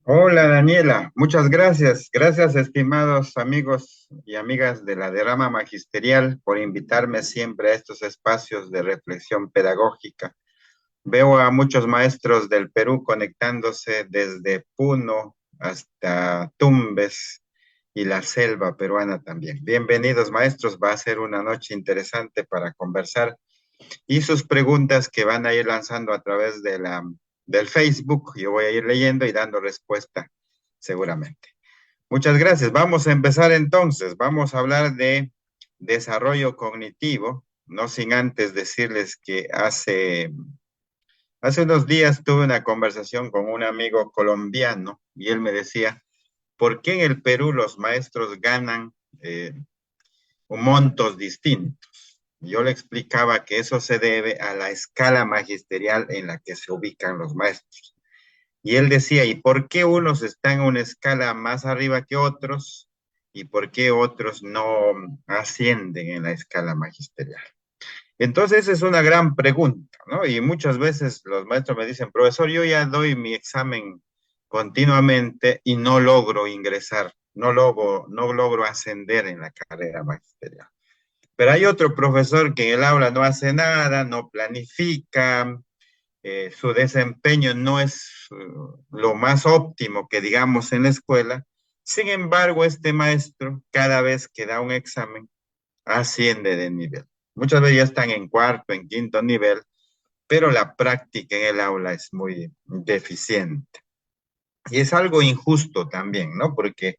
Hola Daniela, muchas gracias. Gracias, estimados amigos y amigas de la Derrama Magisterial, por invitarme siempre a estos espacios de reflexión pedagógica. Veo a muchos maestros del Perú conectándose desde Puno hasta Tumbes y la selva peruana también. Bienvenidos, maestros. Va a ser una noche interesante para conversar y sus preguntas que van a ir lanzando a través del Facebook. Yo voy a ir leyendo y dando respuesta seguramente. Muchas gracias. Vamos a empezar entonces. Vamos a hablar de desarrollo cognitivo, no sin antes decirles que hace unos días tuve una conversación con un amigo colombiano y él me decía, ¿por qué en el Perú los maestros ganan montos distintos? Yo le explicaba que eso se debe a la escala magisterial en la que se ubican los maestros. Y él decía, ¿y por qué unos están en una escala más arriba que otros? ¿Y por qué otros no ascienden en la escala magisterial? Entonces, esa es una gran pregunta, ¿no? Y muchas veces los maestros me dicen, profesor, yo ya doy mi examen continuamente y no logro ingresar, no logro ascender en la carrera magisterial. Pero hay otro profesor que en el aula no hace nada, no planifica, su desempeño no es lo más óptimo que digamos en la escuela. Sin embargo, este maestro, cada vez que da un examen, asciende de nivel. Muchas veces ya están en cuarto, en quinto nivel, pero la práctica en el aula es muy deficiente. Y es algo injusto también, ¿no? Porque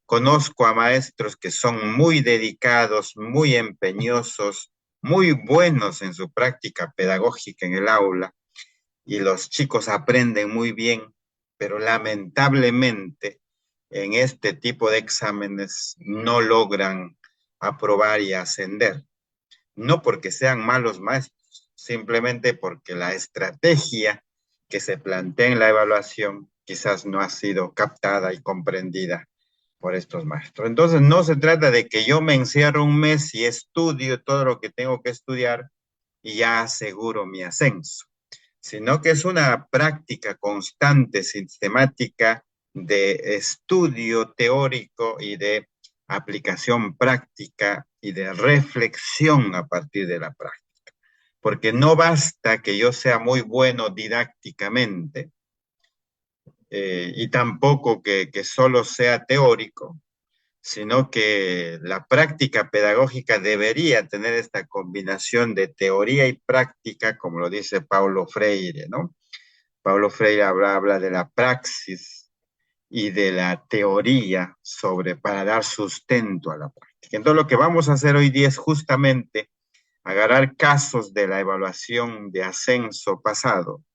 conozco a maestros que son muy dedicados, muy empeñosos, muy buenos en su práctica pedagógica en el aula, y los chicos aprenden muy bien, pero lamentablemente en este tipo de exámenes no logran aprobar y ascender. No porque sean malos maestros, simplemente porque la estrategia que se plantea en la evaluación quizás no ha sido captada y comprendida por estos maestros. Entonces, no se trata de que yo me encierro un mes y estudio todo lo que tengo que estudiar y ya aseguro mi ascenso, sino que es una práctica constante, sistemática de estudio teórico y de aplicación práctica y de reflexión a partir de la práctica. Porque no basta que yo sea muy bueno didácticamente, y tampoco que solo sea teórico, sino que la práctica pedagógica debería tener esta combinación de teoría y práctica, como lo dice Paulo Freire, ¿no? Paulo Freire habla de la praxis y de la teoría para dar sustento a la práctica. Entonces, lo que vamos a hacer hoy día es justamente agarrar casos de la evaluación de ascenso pasado.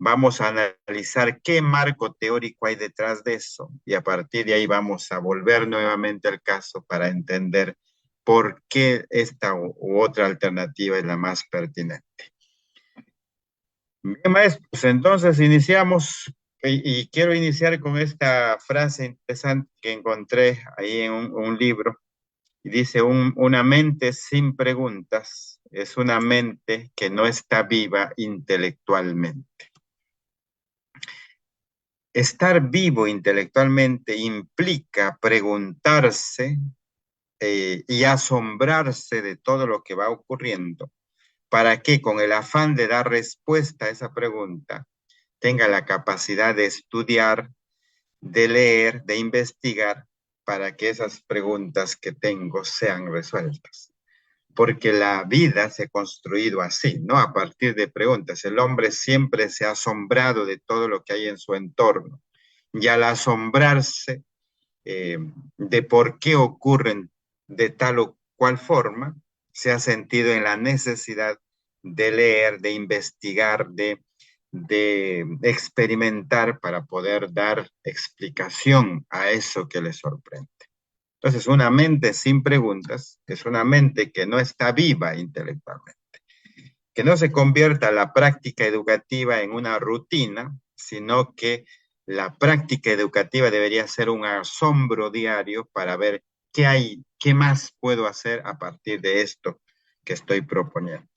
Vamos a analizar qué marco teórico hay detrás de eso y a partir de ahí vamos a volver nuevamente al caso para entender por qué esta u otra alternativa es la más pertinente. Bien, maestros, pues entonces iniciamos y quiero iniciar con esta frase interesante que encontré ahí en un libro y dice, una mente sin preguntas es una mente que no está viva intelectualmente. Estar vivo intelectualmente implica preguntarse y asombrarse de todo lo que va ocurriendo para que con el afán de dar respuesta a esa pregunta tenga la capacidad de estudiar, de leer, de investigar, para que esas preguntas que tengo sean resueltas. Porque la vida se ha construido así, ¿no? A partir de preguntas. El hombre siempre se ha asombrado de todo lo que hay en su entorno. Y al asombrarse eh, de por qué ocurren de tal o cual forma, se ha sentido en la necesidad de leer, de investigar, de experimentar para poder dar explicación a eso que le sorprende. Entonces, una mente sin preguntas es una mente que no está viva intelectualmente, que no se convierta la práctica educativa en una rutina, sino que la práctica educativa debería ser un asombro diario para ver qué hay, qué más puedo hacer a partir de esto que estoy proponiendo.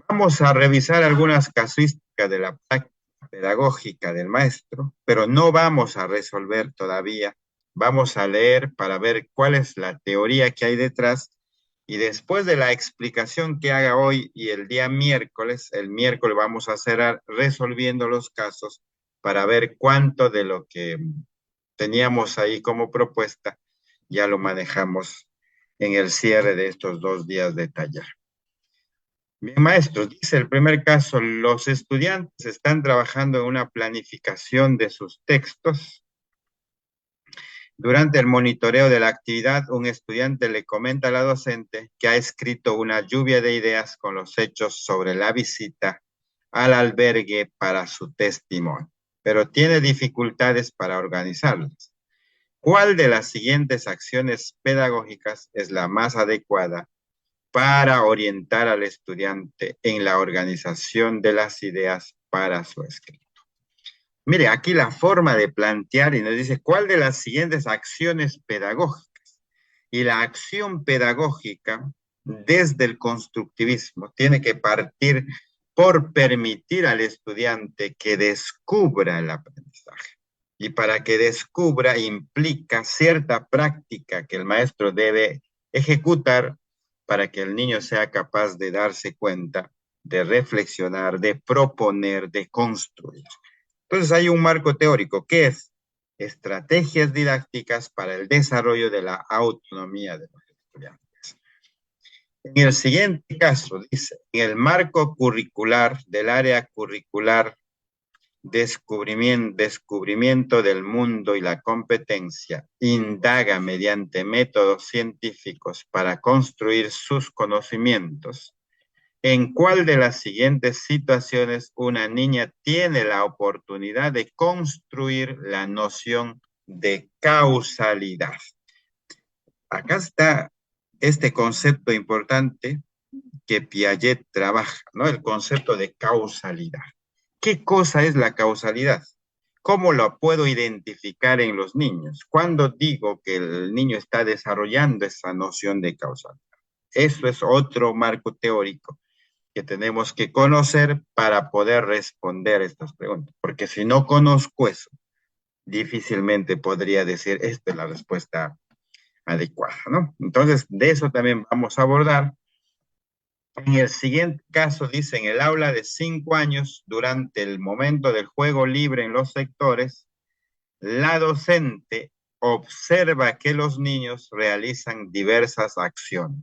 Vamos a revisar algunas casuísticas de la práctica pedagógica del maestro, pero no vamos a resolver todavía. Vamos a leer para ver cuál es la teoría que hay detrás y después de la explicación que haga hoy y el día miércoles, el miércoles vamos a cerrar resolviendo los casos para ver cuánto de lo que teníamos ahí como propuesta ya lo manejamos en el cierre de estos 2 días de taller. Bien, maestros, dice el primer caso, los estudiantes están trabajando en una planificación de sus textos. Durante el monitoreo de la actividad, un estudiante le comenta a la docente que ha escrito una lluvia de ideas con los hechos sobre la visita al albergue para su testimonio, pero tiene dificultades para organizarlas. ¿Cuál de las siguientes acciones pedagógicas es la más adecuada para orientar al estudiante en la organización de las ideas para su escrito? Mire, aquí la forma de plantear y nos dice cuál de las siguientes acciones pedagógicas. Y la acción pedagógica desde el constructivismo tiene que partir por permitir al estudiante que descubra el aprendizaje. Y para que descubra implica cierta práctica que el maestro debe ejecutar para que el niño sea capaz de darse cuenta, de reflexionar, de proponer, de construir. Entonces hay un marco teórico que es estrategias didácticas para el desarrollo de la autonomía de los estudiantes. En el siguiente caso, dice, en el marco curricular del área curricular, descubrimiento del mundo y la competencia, indaga mediante métodos científicos para construir sus conocimientos. ¿En cuál de las siguientes situaciones una niña tiene la oportunidad de construir la noción de causalidad? Acá está este concepto importante que Piaget trabaja, ¿no? El concepto de causalidad. ¿Qué cosa es la causalidad? ¿Cómo lo puedo identificar en los niños? ¿Cuándo digo que el niño está desarrollando esa noción de causalidad? Eso es otro marco teórico que tenemos que conocer para poder responder estas preguntas. Porque si no conozco eso, difícilmente podría decir esta es la respuesta adecuada, ¿no? Entonces, de eso también vamos a abordar. En el siguiente caso, dice, en el aula de 5 años, durante el momento del juego libre en los sectores, la docente observa que los niños realizan diversas acciones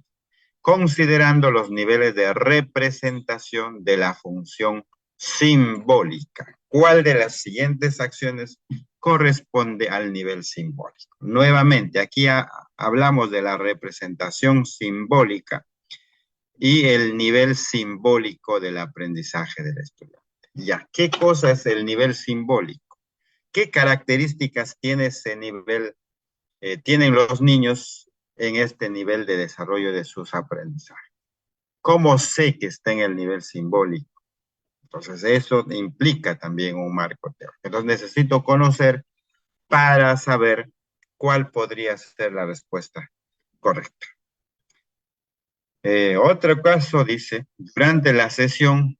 considerando los niveles de representación de la función simbólica. ¿Cuál de las siguientes acciones corresponde al nivel simbólico? Nuevamente, aquí hablamos de la representación simbólica y el nivel simbólico del aprendizaje del estudiante. Ya, ¿qué cosa es el nivel simbólico? ¿Qué características tiene ese nivel, tienen los niños en este nivel de desarrollo de sus aprendizajes? ¿Cómo sé que está en el nivel simbólico? Entonces, eso implica también un marco teórico. Entonces, necesito conocer para saber cuál podría ser la respuesta correcta. Otro caso dice, durante la sesión,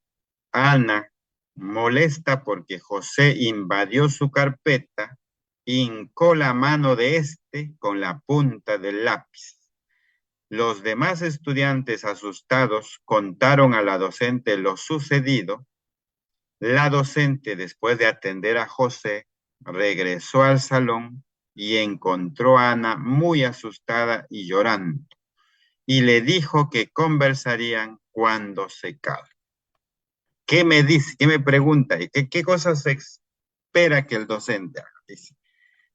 Ana molesta porque José invadió su carpeta, hincó la mano de este con la punta del lápiz. Los demás estudiantes asustados contaron a la docente lo sucedido. La docente, después de atender a José, regresó al salón y encontró a Ana muy asustada y llorando, y le dijo que conversarían cuando se calme. ¿Qué me dice? ¿Qué me pregunta? ¿Qué cosas se espera que el docente haga? Dice,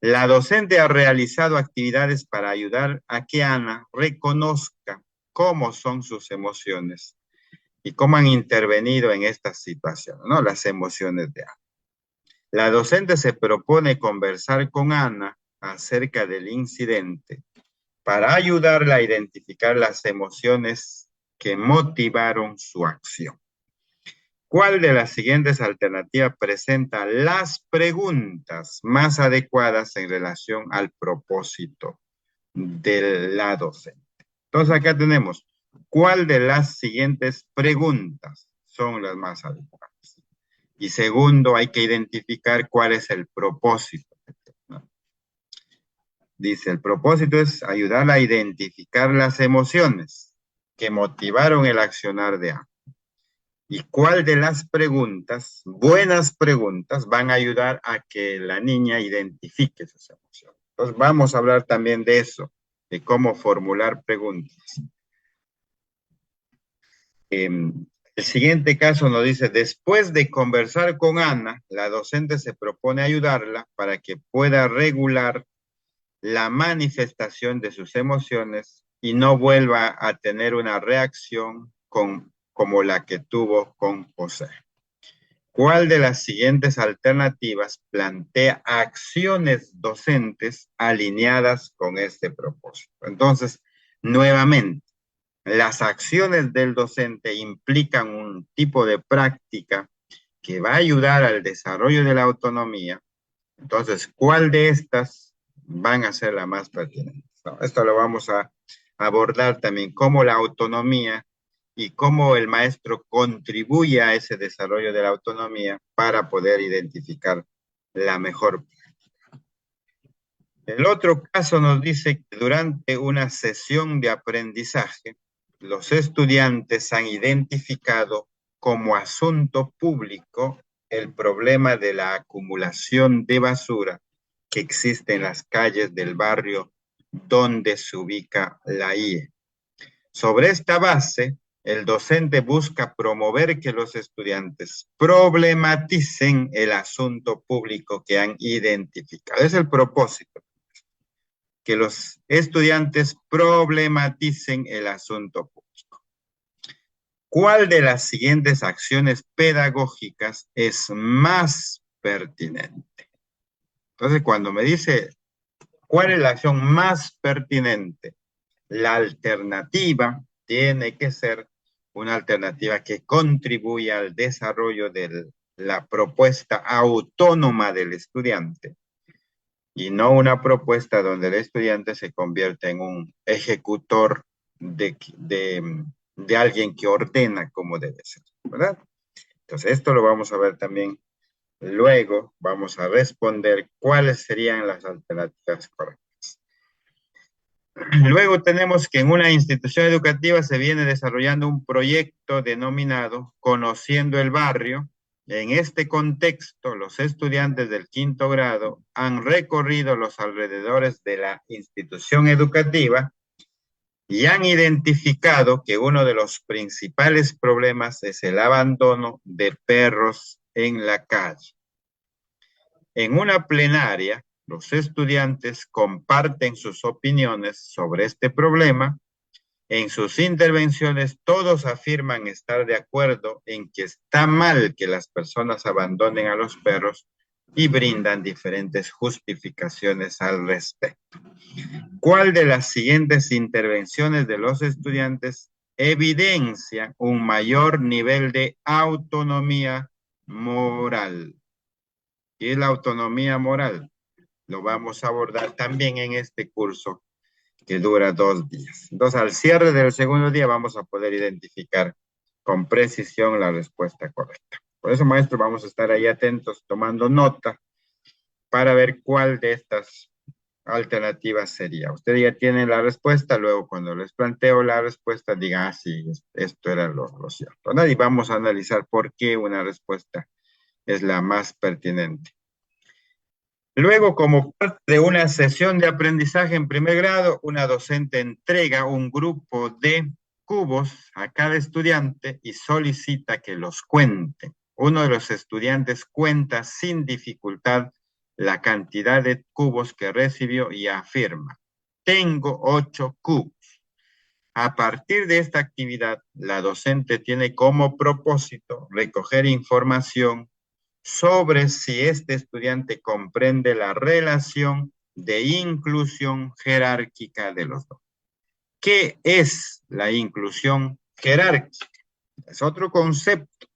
la docente ha realizado actividades para ayudar a que Ana reconozca cómo son sus emociones y cómo han intervenido en estas situaciones, ¿no? Las emociones de Ana. La docente se propone conversar con Ana acerca del incidente para ayudarla a identificar las emociones que motivaron su acción. ¿Cuál de las siguientes alternativas presenta las preguntas más adecuadas en relación al propósito de la docente? Entonces acá tenemos, ¿cuál de las siguientes preguntas son las más adecuadas? Y segundo, hay que identificar cuál es el propósito, ¿no? Dice, el propósito es ayudar a identificar las emociones que motivaron el accionar de A. ¿Y cuál de las preguntas, buenas preguntas, van a ayudar a que la niña identifique esas emociones? Entonces vamos a hablar también de eso, de cómo formular preguntas. El siguiente caso nos dice, después de conversar con Ana, la docente se propone ayudarla para que pueda regular la manifestación de sus emociones y no vuelva a tener una reacción como la que tuvo con José. ¿Cuál de las siguientes alternativas plantea acciones docentes alineadas con este propósito? Entonces, nuevamente, las acciones del docente implican un tipo de práctica que va a ayudar al desarrollo de la autonomía. Entonces, ¿cuál de estas van a ser la más pertinente? No, esto lo vamos a abordar también, cómo la autonomía y cómo el maestro contribuye a ese desarrollo de la autonomía para poder identificar la mejor. El otro caso nos dice que durante una sesión de aprendizaje, los estudiantes han identificado como asunto público el problema de la acumulación de basura que existe en las calles del barrio donde se ubica la IE. Sobre esta base, el docente busca promover que los estudiantes problematicen el asunto público que han identificado. Es el propósito, que los estudiantes problematicen el asunto público. ¿Cuál de las siguientes acciones pedagógicas es más pertinente? Entonces, cuando me dice cuál es la acción más pertinente, la alternativa tiene que ser una alternativa que contribuya al desarrollo de la propuesta autónoma del estudiante y no una propuesta donde el estudiante se convierte en un ejecutor de alguien que ordena cómo debe ser, ¿verdad? Entonces, esto lo vamos a ver también. Luego vamos a responder cuáles serían las alternativas correctas. Luego tenemos que en una institución educativa se viene desarrollando un proyecto denominado Conociendo el Barrio. En este contexto, los estudiantes del quinto grado han recorrido los alrededores de la institución educativa y han identificado que uno de los principales problemas es el abandono de perros en la calle. En una plenaria, los estudiantes comparten sus opiniones sobre este problema. En sus intervenciones, todos afirman estar de acuerdo en que está mal que las personas abandonen a los perros y brindan diferentes justificaciones al respecto. ¿Cuál de las siguientes intervenciones de los estudiantes evidencia un mayor nivel de autonomía moral? ¿Qué es la autonomía moral? Lo vamos a abordar también en este curso que dura 2 días. Entonces, al cierre del segundo día vamos a poder identificar con precisión la respuesta correcta. Por eso, maestro, vamos a estar ahí atentos, tomando nota para ver cuál de estas alternativas sería. Usted ya tiene la respuesta, luego cuando les planteo la respuesta, diga, ah, sí, esto era lo cierto, ¿no? Y vamos a analizar por qué una respuesta es la más pertinente. Luego, como parte de una sesión de aprendizaje en primer grado, una docente entrega un grupo de cubos a cada estudiante y solicita que los cuente. Uno de los estudiantes cuenta sin dificultad la cantidad de cubos que recibió y afirma, tengo 8 cubos. A partir de esta actividad, la docente tiene como propósito recoger información sobre si este estudiante comprende la relación de inclusión jerárquica de los dos. ¿Qué es la inclusión jerárquica? Es otro concepto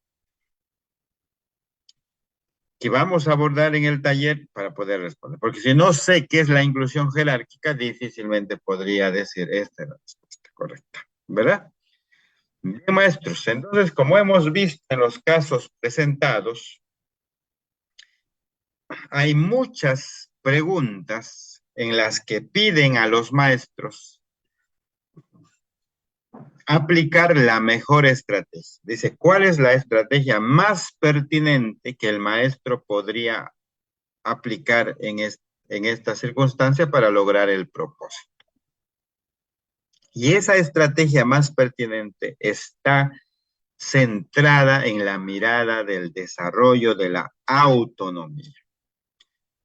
que vamos a abordar en el taller para poder responder. Porque si no sé qué es la inclusión jerárquica, difícilmente podría decir esta es la respuesta correcta, ¿verdad? Bien, maestros, entonces, como hemos visto en los casos presentados, hay muchas preguntas en las que piden a los maestros aplicar la mejor estrategia. Dice, ¿cuál es la estrategia más pertinente que el maestro podría aplicar en esta circunstancia para lograr el propósito? Y esa estrategia más pertinente está centrada en la mirada del desarrollo de la autonomía,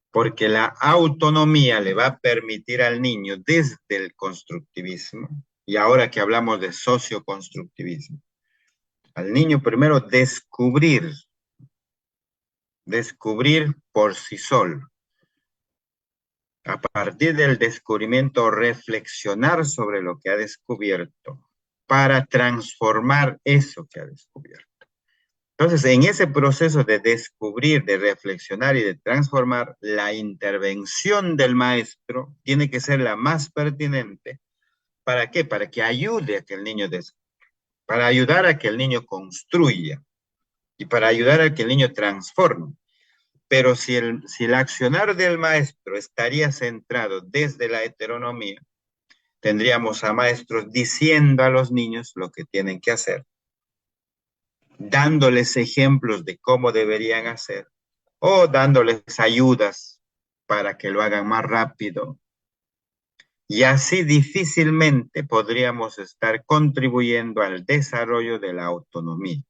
porque la autonomía le va a permitir al niño desde el constructivismo, y ahora que hablamos de socioconstructivismo, al niño primero descubrir por sí solo. A partir del descubrimiento, reflexionar sobre lo que ha descubierto para transformar eso que ha descubierto. Entonces, en ese proceso de descubrir, de reflexionar y de transformar, la intervención del maestro tiene que ser la más pertinente. ¿Para qué? Para que ayude a que el niño para ayudar a que el niño construya y para ayudar a que el niño transforme. Pero si el accionar del maestro estaría centrado desde la heteronomía, tendríamos a maestros diciendo a los niños lo que tienen que hacer, dándoles ejemplos de cómo deberían hacer o dándoles ayudas para que lo hagan más rápido. Y así difícilmente podríamos estar contribuyendo al desarrollo de la autonomía.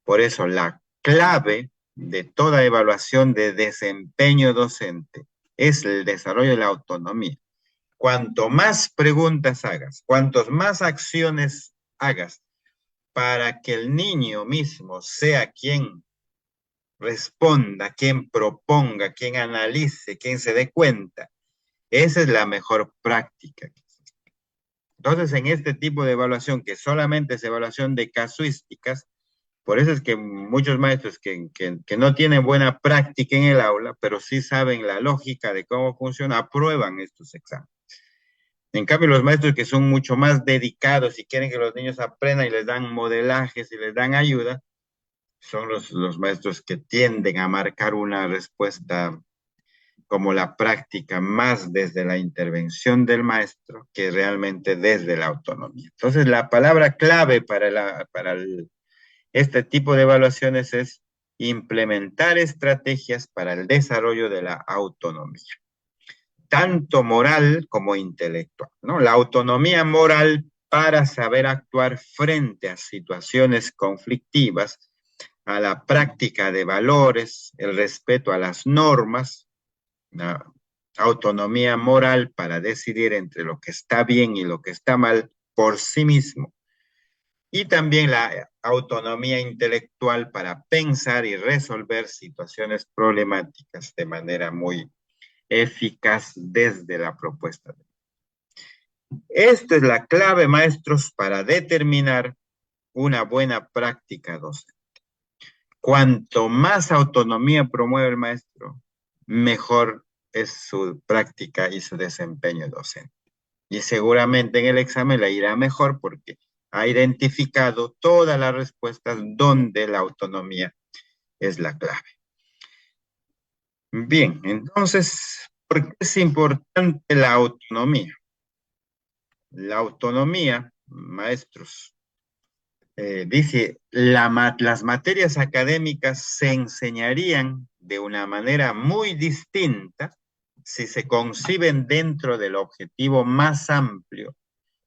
Por eso la clave de toda evaluación de desempeño docente es el desarrollo de la autonomía. Cuanto más preguntas hagas, cuantos más acciones hagas para que el niño mismo sea quien responda, quien proponga, quien analice, quien se dé cuenta, esa es la mejor práctica. Entonces, en este tipo de evaluación, que solamente es evaluación de casuísticas, por eso es que muchos maestros que no tienen buena práctica en el aula, pero sí saben la lógica de cómo funciona, aprueban estos exámenes. En cambio, los maestros que son mucho más dedicados y quieren que los niños aprendan y les dan modelajes y les dan ayuda, son los maestros que tienden a marcar una respuesta como la práctica más desde la intervención del maestro que realmente desde la autonomía. Entonces, la palabra clave para este tipo de evaluaciones es implementar estrategias para el desarrollo de la autonomía, tanto moral como intelectual, ¿no? La autonomía moral para saber actuar frente a situaciones conflictivas, a la práctica de valores, el respeto a las normas, la autonomía moral para decidir entre lo que está bien y lo que está mal por sí mismo, y también la autonomía intelectual para pensar y resolver situaciones problemáticas de manera muy eficaz desde la propuesta. Esta es la clave, maestros, para determinar una buena práctica docente. Cuanto más autonomía promueve el maestro, mejor es su práctica y su desempeño docente. Y seguramente en el examen le irá mejor porque ha identificado todas las respuestas donde la autonomía es la clave. Bien, entonces, ¿por qué es importante la autonomía? La autonomía, maestros, dice, las materias académicas se enseñarían de una manera muy distinta si se conciben dentro del objetivo más amplio,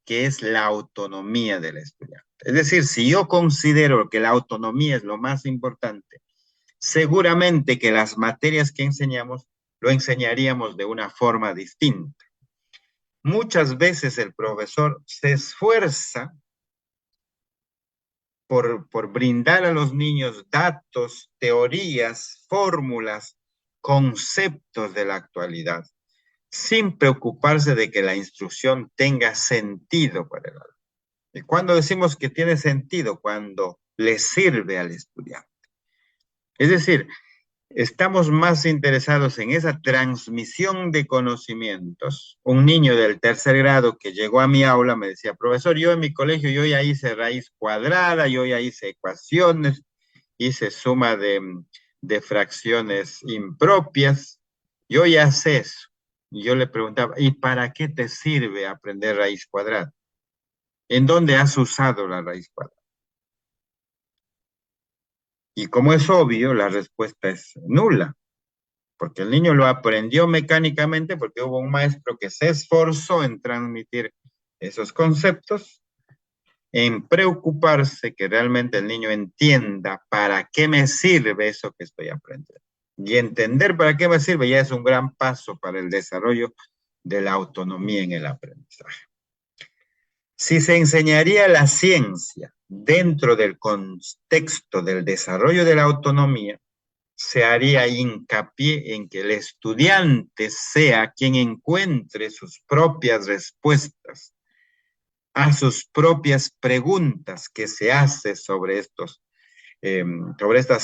que es la autonomía del estudiante. Es decir, si yo considero que la autonomía es lo más importante, seguramente que las materias que enseñamos lo enseñaríamos de una forma distinta. Muchas veces el profesor se esfuerza por brindar a los niños datos, teorías, fórmulas, conceptos de la actualidad, sin preocuparse de que la instrucción tenga sentido para el alumno. Y cuando decimos que tiene sentido, cuando le sirve al estudiante. Es decir, estamos más interesados en esa transmisión de conocimientos. Un niño del tercer grado que llegó a mi aula me decía, profesor, yo en mi colegio yo ya hice raíz cuadrada, yo ya hice ecuaciones, hice suma de fracciones impropias. Yo ya sé eso. Y yo le preguntaba, ¿y para qué te sirve aprender raíz cuadrada? ¿En dónde has usado la raíz cuadrada? Y como es obvio, la respuesta es nula, porque el niño lo aprendió mecánicamente porque hubo un maestro que se esforzó en transmitir esos conceptos, en preocuparse que realmente el niño entienda para qué me sirve eso que estoy aprendiendo. Y entender para qué me sirve ya es un gran paso para el desarrollo de la autonomía en el aprendizaje. Si se enseñaría la ciencia dentro del contexto del desarrollo de la autonomía, se haría hincapié en que el estudiante sea quien encuentre sus propias respuestas a sus propias preguntas que se hace sobre estas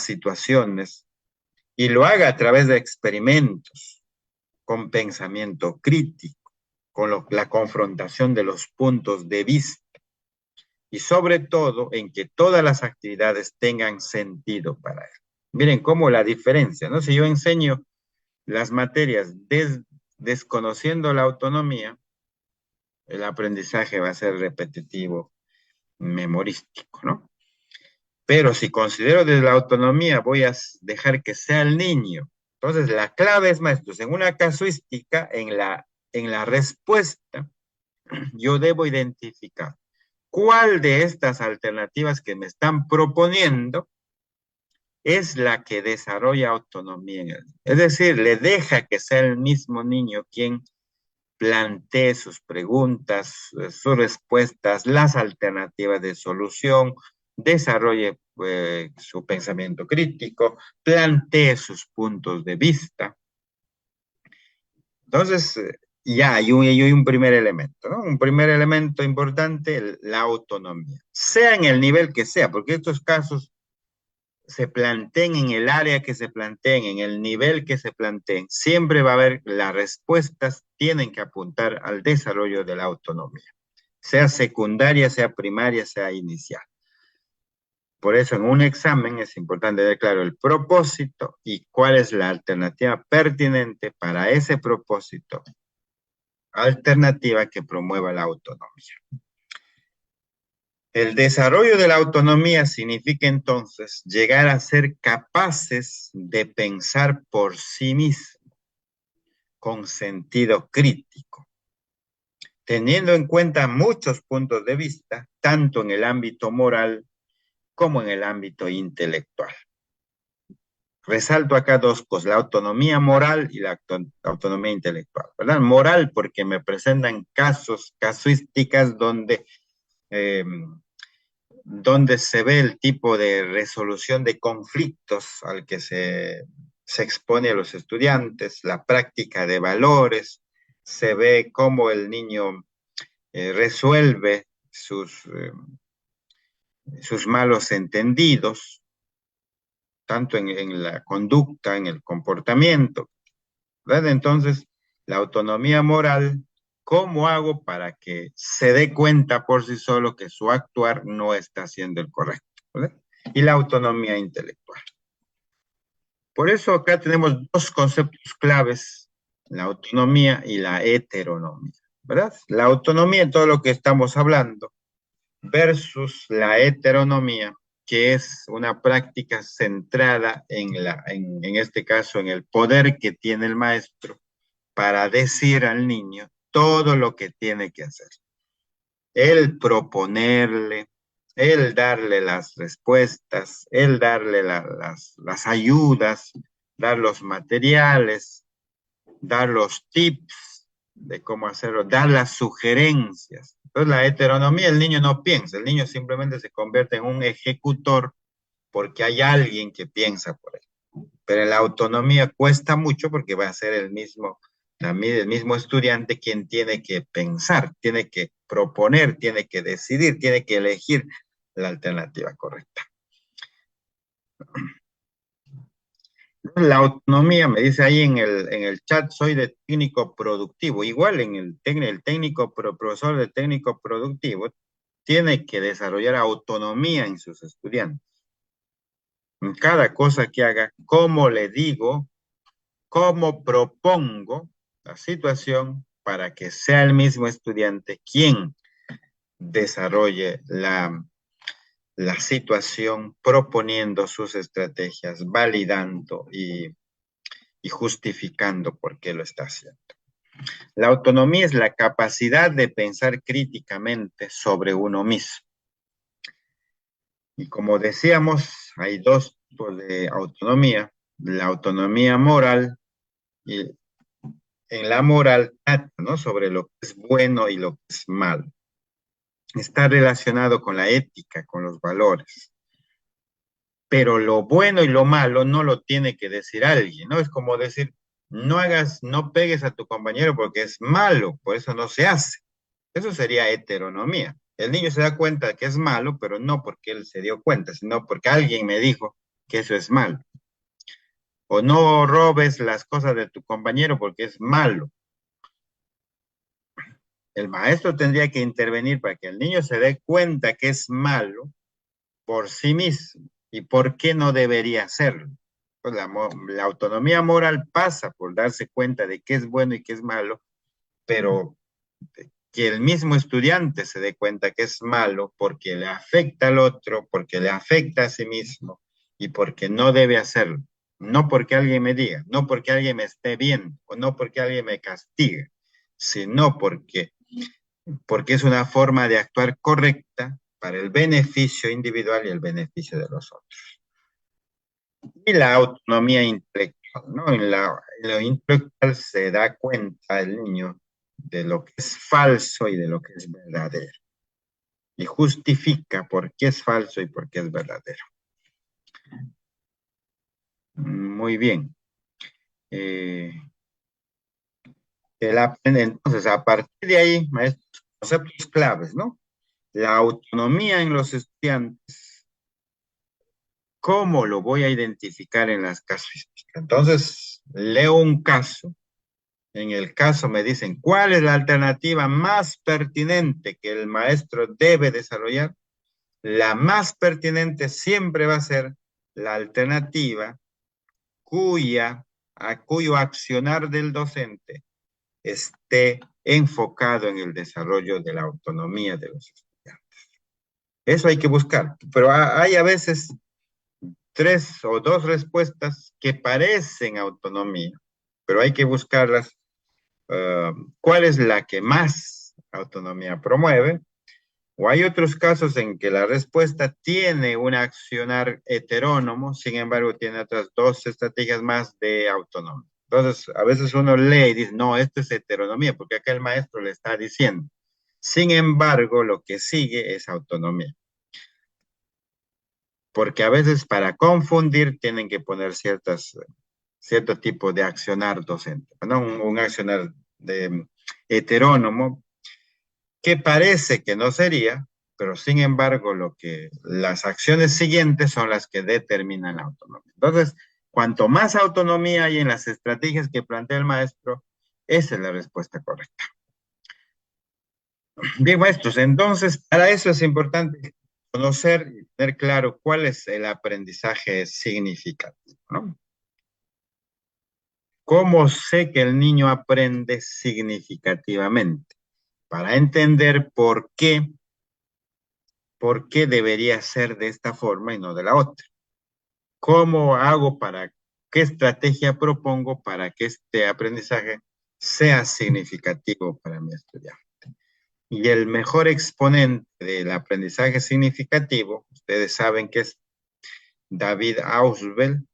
situaciones y lo haga a través de experimentos, con pensamiento crítico, con la confrontación de los puntos de vista y sobre todo en que todas las actividades tengan sentido para él. Miren cómo la diferencia, ¿no? Si yo enseño las materias desconociendo la autonomía, el aprendizaje va a ser repetitivo, memorístico, ¿no? Pero si considero desde la autonomía, voy a dejar que sea el niño. Entonces, la clave es, maestros, en una casuística, en la respuesta, yo debo identificar cuál de estas alternativas que me están proponiendo es la que desarrolla autonomía en él. Es decir, le deja que sea el mismo niño quien plantee sus preguntas, sus respuestas, las alternativas de solución, desarrolle su pensamiento crítico, plantee sus puntos de vista. Entonces, ya hay un primer elemento, ¿no? Un primer elemento importante, la autonomía, sea en el nivel que sea, porque estos casos se planteen en el área que se planteen, en el nivel que se planteen, siempre va a haber las respuestas, tienen que apuntar al desarrollo de la autonomía, sea secundaria, sea primaria, sea inicial. Por eso en un examen es importante tener claro el propósito y cuál es la alternativa pertinente para ese propósito, alternativa que promueva la autonomía. El desarrollo de la autonomía significa entonces llegar a ser capaces de pensar por sí mismos, con sentido crítico, teniendo en cuenta muchos puntos de vista, tanto en el ámbito moral como en el ámbito intelectual. Resalto acá dos cosas, la autonomía moral y la autonomía intelectual, ¿verdad? Moral porque me presentan casuísticas eh, donde se ve el tipo de resolución de conflictos al que se expone a los estudiantes, la práctica de valores, se ve cómo el niño resuelve sus malos entendidos, tanto en la conducta, en el comportamiento, ¿verdad? Entonces, la autonomía moral, ¿cómo hago para que se dé cuenta por sí solo que su actuar no está siendo el correcto? ¿Verdad? Y la autonomía intelectual. Por eso acá tenemos dos conceptos claves, la autonomía y la heteronomía, ¿verdad? La autonomía en todo lo que estamos hablando versus la heteronomía, que es una práctica centrada en este caso, en el poder que tiene el maestro para decir al niño todo lo que tiene que hacer. El proponerle, el darle las respuestas, el darle las ayudas, dar los materiales, dar los tips de cómo hacerlo, dar las sugerencias. Entonces la heteronomía, el niño no piensa, el niño simplemente se convierte en un ejecutor porque hay alguien que piensa por él. Pero en la autonomía cuesta mucho porque va a ser el mismo estudiante quien tiene que pensar, tiene que proponer, tiene que decidir, tiene que elegir la alternativa correcta. La autonomía, me dice ahí en el chat, soy de técnico productivo. Igual el técnico, profesor de técnico productivo, tiene que desarrollar autonomía en sus estudiantes. en cada cosa que haga, cómo le digo, cómo propongo la situación para que sea el mismo estudiante quien desarrolle la situación proponiendo sus estrategias, validando y justificando por qué lo está haciendo. La autonomía es la capacidad de pensar críticamente sobre uno mismo. Y como decíamos, hay dos tipos de autonomía, la autonomía moral y en la moral, ¿no? Sobre lo que es bueno y lo que es malo. Está relacionado con la ética, con los valores. Pero lo bueno y lo malo no lo tiene que decir alguien, ¿no? Es como decir, no pegues a tu compañero porque es malo, por eso no se hace. Eso sería heteronomía. El niño se da cuenta que es malo, pero no porque él se dio cuenta, sino porque alguien me dijo que eso es malo. O no robes las cosas de tu compañero porque es malo. El maestro tendría que intervenir para que el niño se dé cuenta que es malo por sí mismo y por qué no debería hacerlo. Pues la autonomía moral pasa por darse cuenta de qué es bueno y qué es malo, pero que el mismo estudiante se dé cuenta que es malo porque le afecta al otro, porque le afecta a sí mismo y porque no debe hacerlo. No porque alguien me diga, no porque alguien me esté viendo o no porque alguien me castigue, sino porque es una forma de actuar correcta para el beneficio individual y el beneficio de los otros. Y la autonomía intelectual, ¿no? En lo intelectual se da cuenta el niño de lo que es falso y de lo que es verdadero. Y justifica por qué es falso y por qué es verdadero. Muy bien. Eh, entonces, a partir de ahí, maestros, conceptos claves, ¿no? La autonomía en los estudiantes, ¿cómo lo voy a identificar en las casuísticas? Entonces, leo un caso. En el caso me dicen, ¿cuál es la alternativa más pertinente que el maestro debe desarrollar? La más pertinente siempre va a ser la alternativa cuyo accionar del docente esté enfocado en el desarrollo de la autonomía de los estudiantes. Eso hay que buscar, pero hay a veces tres o dos respuestas que parecen autonomía, pero hay que buscarlas. ¿Cuál es la que más autonomía promueve? O hay otros casos en que la respuesta tiene un accionar heterónomo, sin embargo, tiene otras dos estrategias más de autonomía. Entonces, a veces uno lee y dice, no, esto es heteronomía, porque acá el maestro le está diciendo. Sin embargo, lo que sigue es autonomía. Porque a veces para confundir tienen que poner cierto tipo de accionar docente, ¿no? Un accionar de heterónomo que parece que no sería, pero sin embargo las acciones siguientes son las que determinan la autonomía. Entonces, cuanto más autonomía hay en las estrategias que plantea el maestro, esa es la respuesta correcta. Bien, maestros, entonces para eso es importante conocer y tener claro cuál es el aprendizaje significativo, ¿no? ¿Cómo sé que el niño aprende significativamente? Para entender por qué debería ser de esta forma y no de la otra. ¿Cómo hago qué estrategia propongo para que este aprendizaje sea significativo para mi estudiante? Y el mejor exponente del aprendizaje significativo, ustedes saben que es David Ausubel,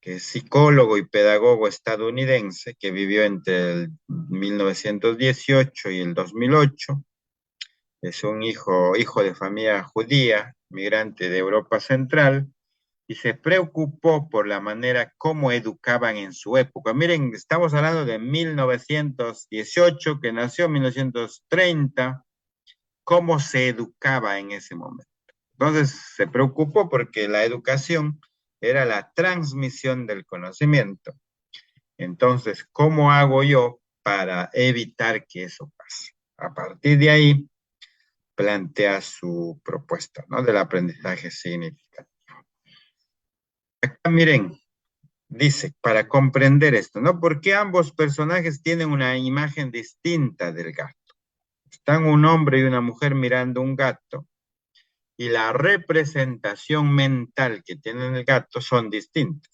que es psicólogo y pedagogo estadounidense, que vivió entre el 1918 y el 2008. Es un hijo de familia judía, migrante de Europa Central, y se preocupó por la manera como educaban en su época. Miren, estamos hablando de 1918, que nació en 1930, cómo se educaba en ese momento. Entonces se preocupó porque la educación era la transmisión del conocimiento. Entonces, ¿cómo hago yo para evitar que eso pase? A partir de ahí, plantea su propuesta, ¿no? Del aprendizaje significativo. Acá miren, dice, para comprender esto, ¿no? Porque ambos personajes tienen una imagen distinta del gato. Están un hombre y una mujer mirando un gato y la representación mental que tiene el gato son distintas.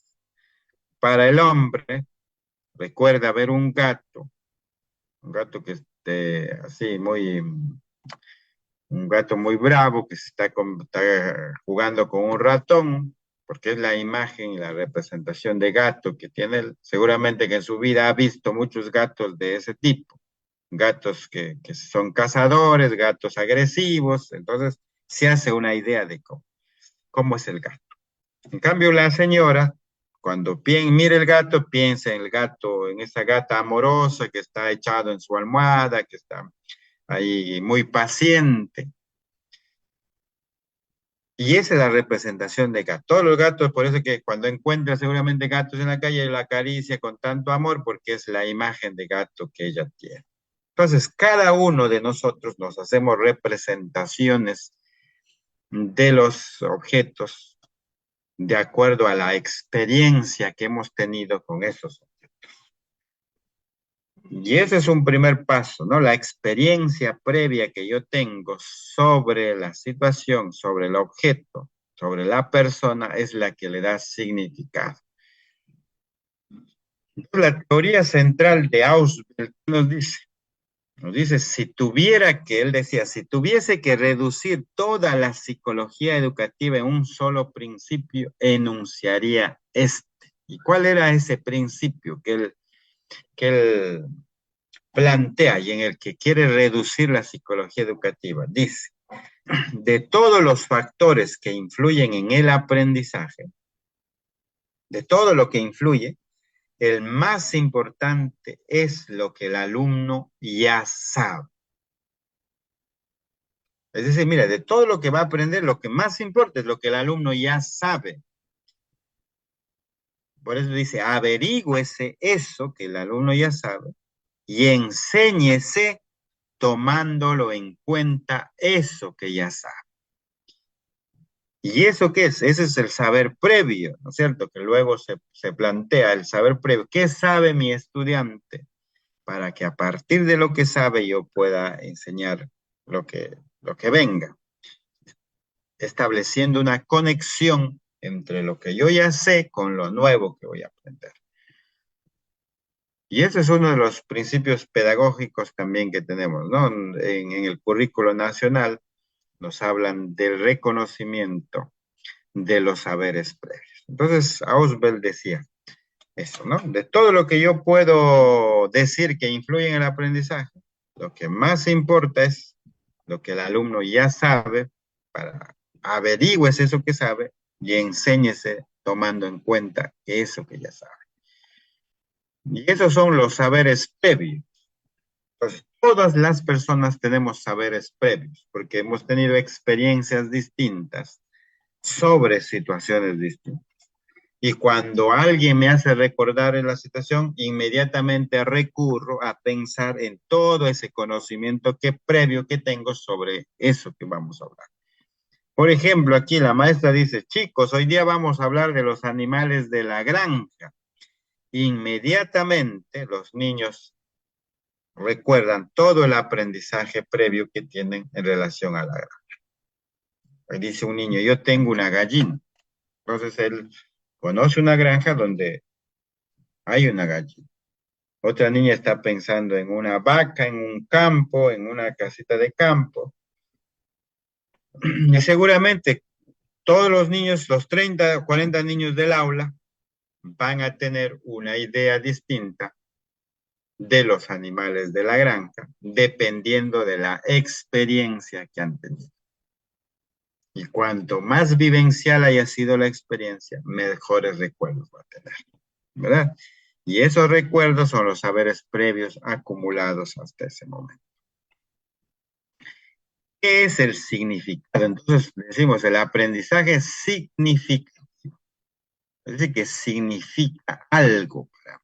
Para el hombre, recuerda ver un gato que esté así, un gato muy bravo que se está jugando con un ratón, porque es la imagen y la representación de gato que tiene él. Seguramente que en su vida ha visto muchos gatos de ese tipo, gatos que son cazadores, gatos agresivos, entonces se hace una idea de cómo es el gato. En cambio, la señora, cuando mira el gato, piensa en el gato, en esa gata amorosa que está echado en su almohada, que está ahí muy paciente. Y esa es la representación de gato. Todos los gatos, por eso que cuando encuentra seguramente gatos en la calle, la acaricia con tanto amor, porque es la imagen de gato que ella tiene. Entonces, cada uno de nosotros nos hacemos representaciones de los objetos de acuerdo a la experiencia que hemos tenido con esos. Y ese es un primer paso, ¿no? La experiencia previa que yo tengo sobre la situación, sobre el objeto, sobre la persona, es la que le da significado. La teoría central de Ausubel nos dice, si tuviera que, él decía, si tuviese que reducir toda la psicología educativa en un solo principio, enunciaría este. ¿Y cuál era ese principio que él plantea y en el que quiere reducir la psicología educativa? Dice, de todos los factores que influyen en el aprendizaje, de todo lo que influye, el más importante es lo que el alumno ya sabe. Es decir, mira, de todo lo que va a aprender, lo que más importa es lo que el alumno ya sabe. Por eso dice, averígüese eso que el alumno ya sabe y enséñese tomándolo en cuenta eso que ya sabe. ¿Y eso qué es? Ese es el saber previo, ¿no es cierto? Que luego se plantea el saber previo. ¿Qué sabe mi estudiante? Para que a partir de lo que sabe yo pueda enseñar lo que venga, estableciendo una conexión entre lo que yo ya sé con lo nuevo que voy a aprender. Y ese es uno de los principios pedagógicos también que tenemos, ¿no? En el currículo nacional nos hablan del reconocimiento de los saberes previos. Entonces, Ausubel decía eso, ¿no? De todo lo que yo puedo decir que influye en el aprendizaje, lo que más importa es lo que el alumno ya sabe, para averigües eso que sabe y enséñese tomando en cuenta eso que ya sabe. Y esos son los saberes previos. Entonces, todas las personas tenemos saberes previos porque hemos tenido experiencias distintas sobre situaciones distintas. Y cuando alguien me hace recordar en la situación, inmediatamente recurro a pensar en todo ese conocimiento previo que tengo sobre eso que vamos a hablar. Por ejemplo, aquí la maestra dice, chicos, hoy día vamos a hablar de los animales de la granja. Inmediatamente los niños recuerdan todo el aprendizaje previo que tienen en relación a la granja. Ahí dice un niño, yo tengo una gallina. Entonces él conoce una granja donde hay una gallina. Otra niña está pensando en una vaca, en un campo, en una casita de campo. Y seguramente todos los niños, los 30 o 40 niños del aula, van a tener una idea distinta de los animales de la granja, dependiendo de la experiencia que han tenido. Y cuanto más vivencial haya sido la experiencia, mejores recuerdos va a tener, ¿verdad? Y esos recuerdos son los saberes previos acumulados hasta ese momento. ¿Qué es el significado? Entonces decimos, el aprendizaje significa, es decir, que significa algo para mí.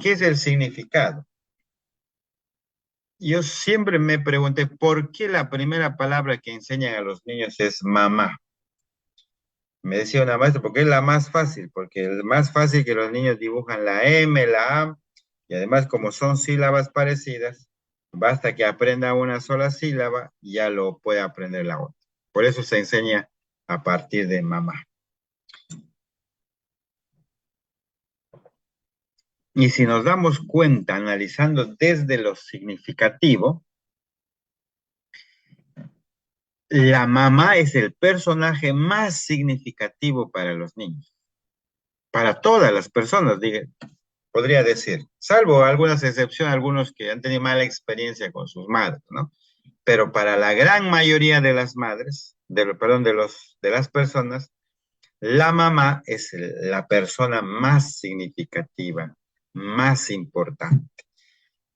¿Qué es el significado? Yo siempre me pregunté, ¿por qué la primera palabra que enseñan a los niños es mamá? Me decía una maestra, porque es la más fácil, porque es más fácil que los niños dibujan la M, la A, y además como son sílabas parecidas, basta que aprenda una sola sílaba y ya lo puede aprender la otra. Por eso se enseña a partir de mamá. Y si nos damos cuenta, analizando desde lo significativo, la mamá es el personaje más significativo para los niños, para todas las personas, podría decir, salvo algunas excepciones, algunos que han tenido mala experiencia con sus madres, ¿no? Pero para la gran mayoría de las madres, perdón, de las personas, la mamá es la persona más significativa, más importante.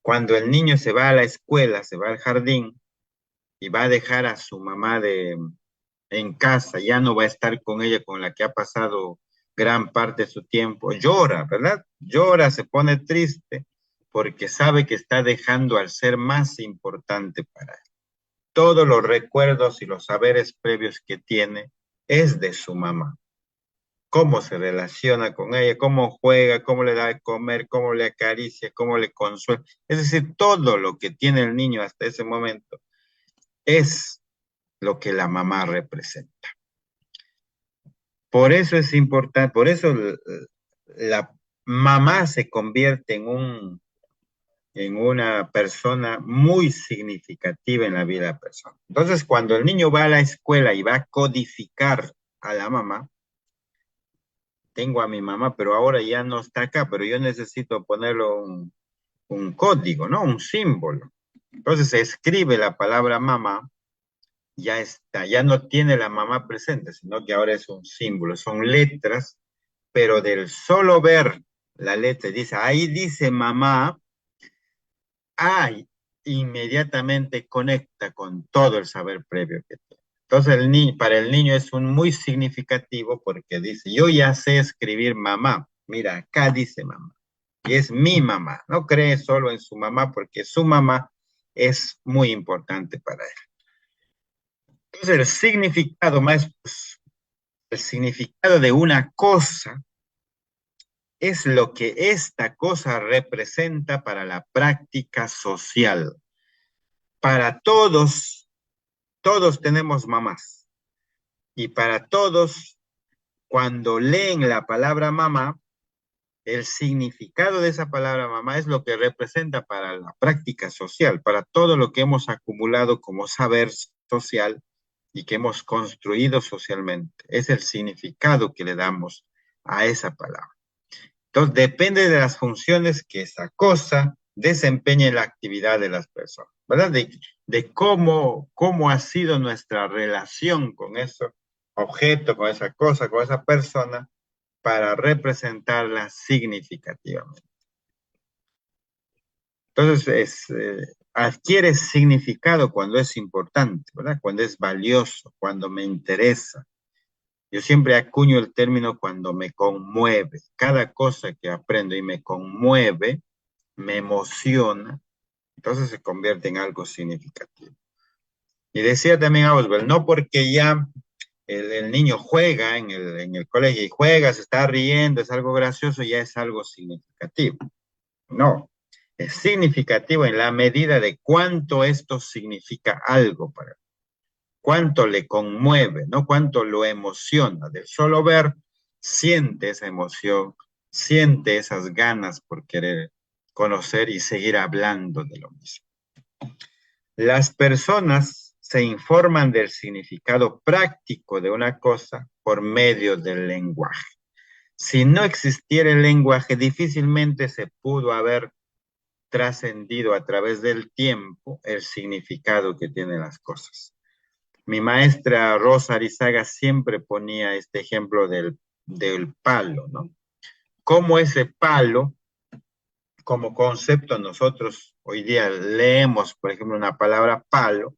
Cuando el niño se va a la escuela, se va al jardín y va a dejar a su mamá en casa, ya no va a estar con ella con la que ha pasado gran parte de su tiempo, llora, ¿verdad? Llora, se pone triste porque sabe que está dejando al ser más importante para él. Todos los recuerdos y los saberes previos que tiene es de su mamá. Cómo se relaciona con ella, cómo juega, cómo le da de comer, cómo le acaricia, cómo le consuela. Es decir, todo lo que tiene el niño hasta ese momento es lo que la mamá representa. Por eso es importante, por eso la mamá se convierte en una persona muy significativa en la vida de la persona. Entonces, cuando el niño va a la escuela y va a codificar a la mamá, tengo a mi mamá, pero ahora ya no está acá, pero yo necesito ponerlo un código, ¿no? Un símbolo. Entonces se escribe la palabra mamá, ya está, ya no tiene la mamá presente, sino que ahora es un símbolo, son letras, pero del solo ver la letra, dice, ahí dice mamá, ay, inmediatamente conecta con todo el saber previo que tiene. Entonces, para el niño es un muy significativo porque dice, yo ya sé escribir mamá. Mira, acá dice mamá. Y es mi mamá. No cree solo en su mamá porque su mamá es muy importante para él. Entonces, el significado de una cosa es lo que esta cosa representa para la práctica social. Para todos tenemos mamás. Y para todos, cuando leen la palabra mamá, el significado de esa palabra mamá es lo que representa para la práctica social, para todo lo que hemos acumulado como saber social y que hemos construido socialmente. Es el significado que le damos a esa palabra. Entonces, depende de las funciones que esa cosa desempeñe en la actividad de las personas, ¿verdad? De cómo ha sido nuestra relación con ese objeto, con esa cosa, con esa persona, para representarla significativamente. Entonces, adquiere significado cuando es importante, ¿verdad? Cuando es valioso, cuando me interesa. Yo siempre acuño el término cuando me conmueve. Cada cosa que aprendo y me conmueve, me emociona, entonces se convierte en algo significativo. Y decía también Oswald, no porque ya el niño juega en el colegio y juega, se está riendo, es algo gracioso, ya es algo significativo. No, es significativo en la medida de cuánto esto significa algo para él, cuánto le conmueve, ¿no? Cuánto lo emociona. Del solo ver, siente esa emoción, siente esas ganas por querer conocer y seguir hablando de lo mismo. Las personas se informan del significado práctico de una cosa por medio del lenguaje. Si no existiera el lenguaje, difícilmente se pudo haber trascendido a través del tiempo el significado que tienen las cosas. Mi maestra Rosa Arizaga siempre ponía este ejemplo del palo, ¿no? Cómo ese palo, como concepto, nosotros hoy día leemos, por ejemplo, una palabra palo,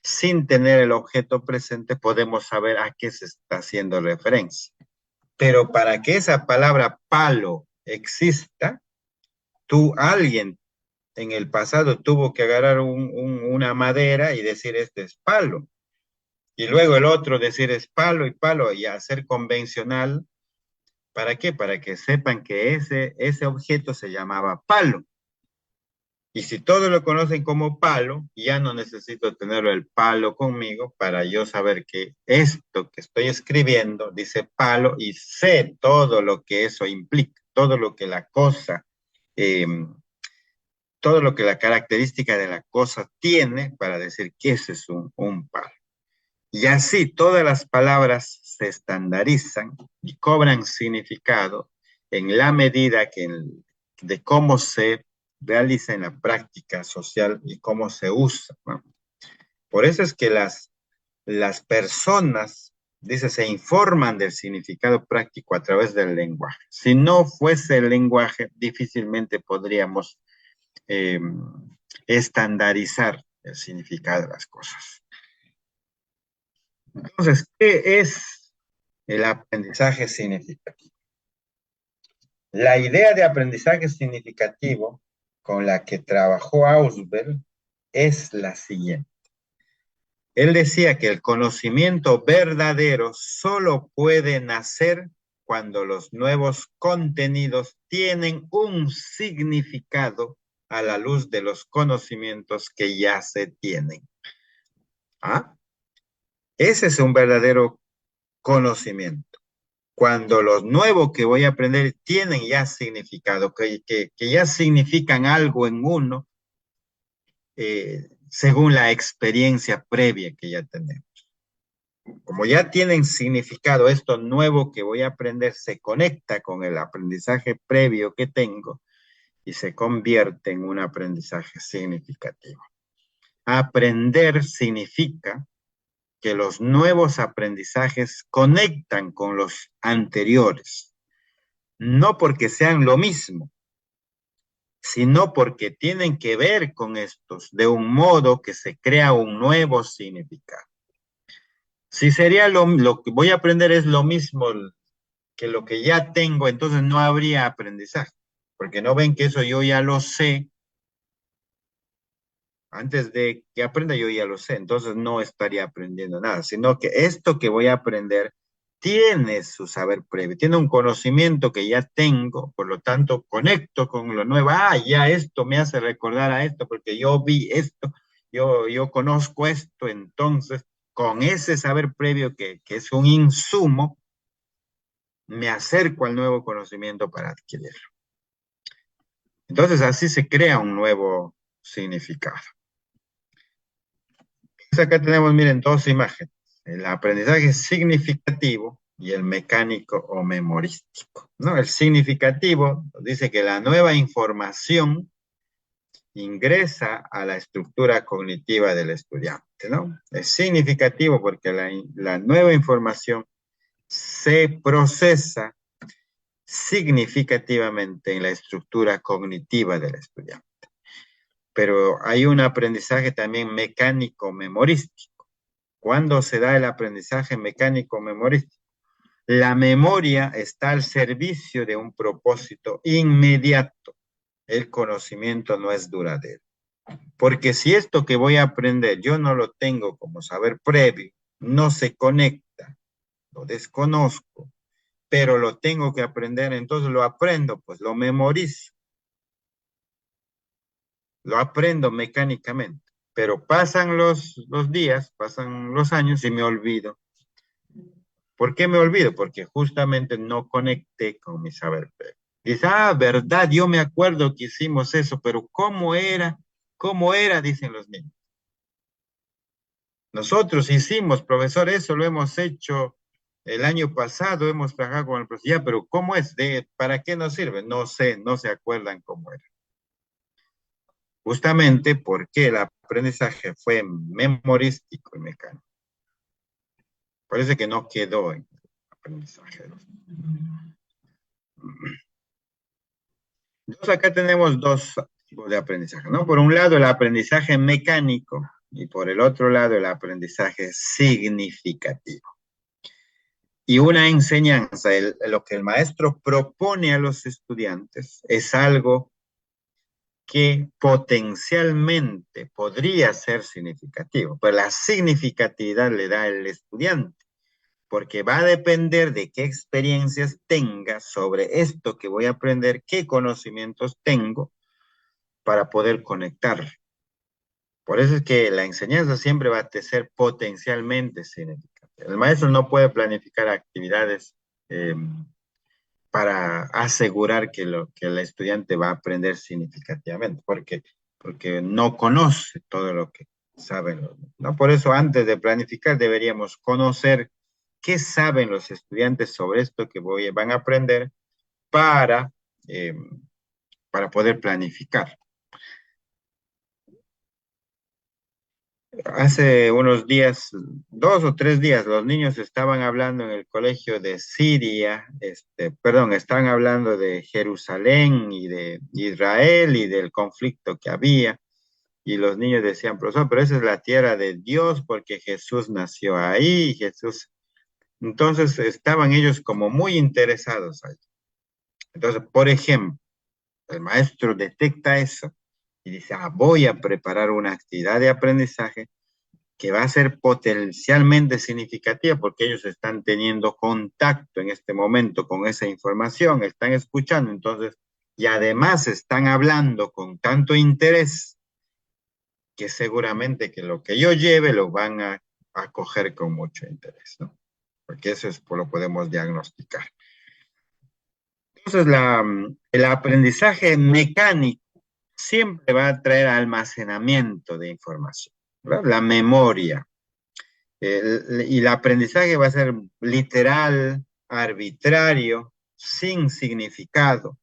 sin tener el objeto presente, podemos saber a qué se está haciendo referencia. Pero para que esa palabra palo exista, alguien en el pasado tuvo que agarrar una madera y decir este es palo. Y luego el otro decir es palo y palo y hacer convencional. ¿Para qué? Para que sepan que ese objeto se llamaba palo. Y si todos lo conocen como palo, ya no necesito tenerlo el palo conmigo para yo saber que esto que estoy escribiendo dice palo y sé todo lo que eso implica, todo lo que la cosa, eh, todo lo que la característica de la cosa tiene para decir que ese es un palo. Y así todas las palabras se estandarizan y cobran significado en la medida de cómo se realiza en la práctica social y cómo se usa, ¿no? Por eso es que las personas, dice, se informan del significado práctico a través del lenguaje. Si no fuese el lenguaje, difícilmente podríamos eh, estandarizar el significado de las cosas. Entonces, ¿qué es el aprendizaje significativo? La idea de aprendizaje significativo con la que trabajó Ausubel es la siguiente. Él decía que el conocimiento verdadero solo puede nacer cuando los nuevos contenidos tienen un significado a la luz de los conocimientos que ya se tienen. ¿Ah? Ese es un verdadero conocimiento. Cuando los nuevos que voy a aprender tienen ya significado, que ya significan algo en uno, según la experiencia previa que ya tenemos. Como ya tienen significado, esto nuevo que voy a aprender se conecta con el aprendizaje previo que tengo y se convierte en un aprendizaje significativo. Aprender significa que los nuevos aprendizajes conectan con los anteriores, no porque sean lo mismo, sino porque tienen que ver con estos de un modo que se crea un nuevo significado. Si sería lo que voy a aprender es lo mismo que lo que ya tengo, entonces no habría aprendizaje, porque no ven que eso yo ya lo sé, antes de que aprenda yo ya lo sé, entonces no estaría aprendiendo nada, sino que esto que voy a aprender tiene su saber previo, tiene un conocimiento que ya tengo, por lo tanto conecto con lo nuevo, ya esto me hace recordar a esto, porque yo vi esto, yo conozco esto, entonces con ese saber previo que es un insumo, me acerco al nuevo conocimiento para adquirirlo. Entonces así se crea un nuevo significado. Acá tenemos, miren, dos imágenes. El aprendizaje significativo y el mecánico o memorístico, ¿no? El significativo dice que la nueva información ingresa a la estructura cognitiva del estudiante, ¿no? Es significativo porque la nueva información se procesa significativamente en la estructura cognitiva del estudiante. Pero hay un aprendizaje también mecánico memorístico. ¿Cuándo se da el aprendizaje mecánico memorístico? La memoria está al servicio de un propósito inmediato. El conocimiento no es duradero. Porque si esto que voy a aprender yo no lo tengo como saber previo, no se conecta, lo desconozco, pero lo tengo que aprender, entonces lo aprendo, pues lo memorizo, lo aprendo mecánicamente. Pero pasan los días, pasan los años y me olvido. ¿Por qué me olvido? Porque justamente no conecté con mi saber previo. Dice, verdad, yo me acuerdo que hicimos eso, pero ¿cómo era? ¿Cómo era? Dicen los niños. Nosotros hicimos, profesor, eso lo hemos hecho el año pasado, hemos trabajado con el profesor, ya, pero ¿cómo es? ¿Para qué nos sirve? No sé, no se acuerdan cómo era. Justamente porque el aprendizaje fue memorístico y mecánico. Parece que no quedó en el aprendizaje. Entonces acá tenemos dos tipos de aprendizaje, ¿no? Por un lado el aprendizaje mecánico y por el otro lado el aprendizaje significativo. Y una enseñanza, lo que el maestro propone a los estudiantes es algo que potencialmente podría ser significativo, pero la significatividad le da el estudiante, porque va a depender de qué experiencias tenga sobre esto que voy a aprender, qué conocimientos tengo para poder conectar. Por eso es que la enseñanza siempre va a ser potencialmente significativa. El maestro no puede planificar actividades eh, para asegurar que el estudiante va a aprender significativamente, porque no conoce todo lo que saben los demás, ¿no? Por eso antes de planificar deberíamos conocer qué saben los estudiantes sobre esto que van a aprender para, eh, para poder planificar. Hace unos días, 2 o 3 días, los niños estaban hablando en el colegio de Siria, perdón, estaban hablando de Jerusalén y de Israel y del conflicto que había. Y los niños decían, profesor, pero esa es la tierra de Dios porque Jesús nació ahí, Jesús. Entonces estaban ellos como muy interesados ahí. Entonces, por ejemplo, el maestro detecta eso y dice, voy a preparar una actividad de aprendizaje que va a ser potencialmente significativa porque ellos están teniendo contacto en este momento con esa información, están escuchando, entonces, y además están hablando con tanto interés que seguramente que lo que yo lleve lo van a coger con mucho interés, ¿no? Porque eso es, lo podemos diagnosticar. Entonces, el aprendizaje mecánico siempre va a traer almacenamiento de información, ¿verdad? La memoria. Y el aprendizaje va a ser literal, arbitrario, sin significado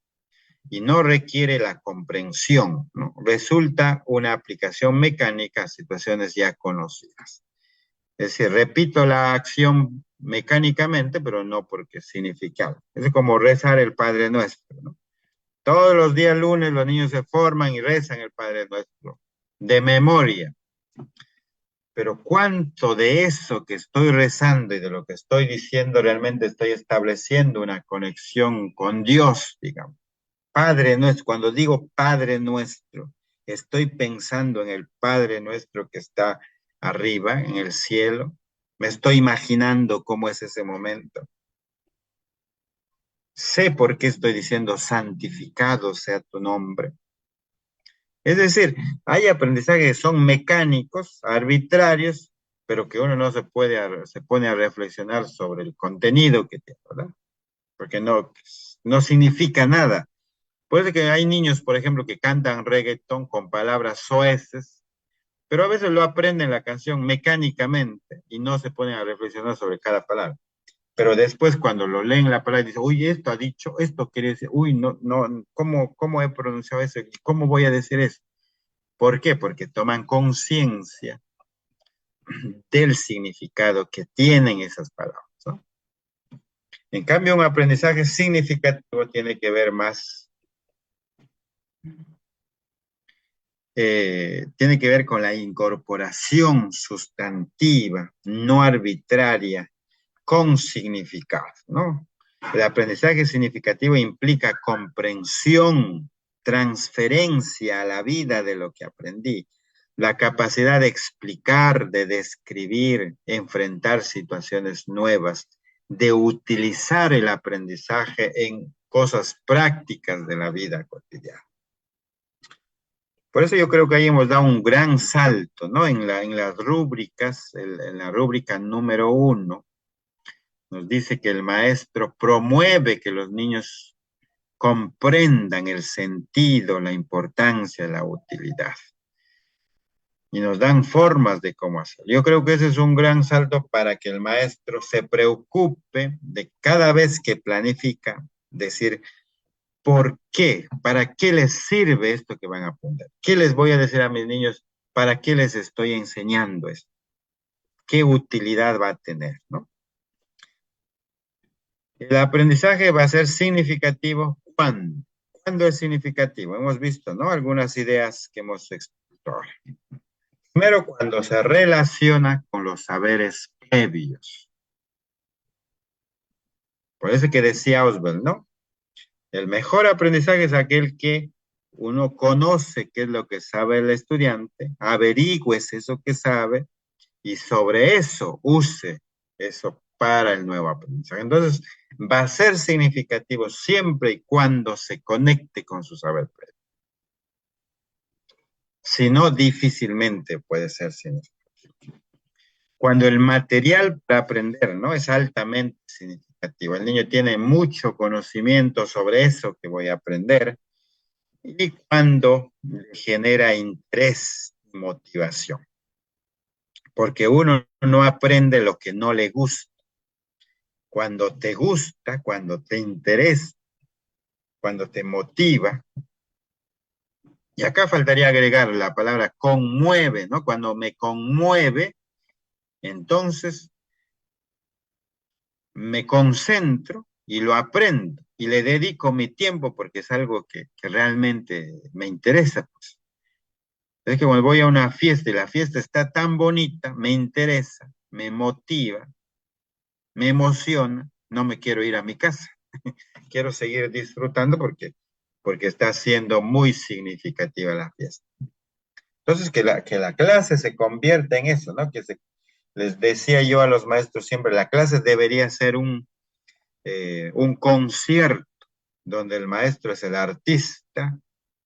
y no requiere la comprensión, ¿no? Resulta una aplicación mecánica a situaciones ya conocidas. Es decir, repito la acción mecánicamente, pero no porque es significado. Es como rezar el Padre Nuestro, ¿no? Todos los días lunes los niños se forman y rezan el Padre Nuestro de memoria. Pero cuánto de eso que estoy rezando y de lo que estoy diciendo realmente estoy estableciendo una conexión con Dios, digamos. Padre nuestro, cuando digo Padre nuestro, estoy pensando en el Padre nuestro que está arriba, en el cielo. Me estoy imaginando cómo es ese momento. Sé por qué estoy diciendo santificado sea tu nombre. Es decir, hay aprendizajes que son mecánicos, arbitrarios, pero que uno no se pone a reflexionar sobre el contenido que tiene, ¿verdad? Porque no significa nada. Puede que hay niños, por ejemplo, que cantan reggaetón con palabras soeces, pero a veces lo aprenden la canción mecánicamente y no se ponen a reflexionar sobre cada palabra. Pero después cuando lo leen la palabra dicen, uy, esto ha dicho, esto quiere decir, uy, no, no, ¿cómo he pronunciado eso? ¿Cómo voy a decir eso? ¿Por qué? Porque toman conciencia del significado que tienen esas palabras, ¿no? En cambio, un aprendizaje significativo tiene que ver más, tiene que ver con la incorporación sustantiva, no arbitraria, con significado, ¿no? El aprendizaje significativo implica comprensión, transferencia a la vida de lo que aprendí, la capacidad de explicar, de describir, enfrentar situaciones nuevas, de utilizar el aprendizaje en cosas prácticas de la vida cotidiana. Por eso yo creo que ahí hemos dado un gran salto, ¿no? En las rúbricas, en la rúbrica número 1, nos dice que el maestro promueve que los niños comprendan el sentido, la importancia, la utilidad. Y nos dan formas de cómo hacerlo. Yo creo que ese es un gran salto para que el maestro se preocupe de cada vez que planifica, decir, ¿por qué? ¿Para qué les sirve esto que van a aprender? ¿Qué les voy a decir a mis niños? ¿Para qué les estoy enseñando esto? ¿Qué utilidad va a tener, no? El aprendizaje va a ser significativo. ¿Cuándo? ¿Cuándo es significativo? Hemos visto, ¿no? Algunas ideas que hemos expuesto. Primero, cuando se relaciona con los saberes previos. Por eso que decía Oswald, ¿no? El mejor aprendizaje es aquel que Uno conoce qué es lo que sabe el estudiante, averigües eso que sabe y sobre eso use eso para el nuevo aprendizaje. Entonces, va a ser significativo siempre y cuando se conecte con su saber previo. Si no, difícilmente puede ser significativo. Cuando el material para aprender, ¿no? Es altamente significativo. El niño tiene mucho conocimiento sobre eso que voy a aprender y cuando le genera interés y motivación. Porque uno no aprende lo que no le gusta. Cuando te gusta, cuando te interesa, cuando te motiva, y acá faltaría agregar la palabra conmueve, ¿no? Cuando me conmueve, entonces me concentro y lo aprendo y le dedico mi tiempo porque es algo que realmente me interesa. Pues. Es que cuando voy a una fiesta y la fiesta está tan bonita, me interesa, me motiva, me emociona, no me quiero ir a mi casa. Quiero seguir disfrutando porque está siendo muy significativa la fiesta. Entonces, que la clase se convierta en eso, ¿no? Les decía yo a los maestros siempre, la clase debería ser un concierto donde el maestro es el artista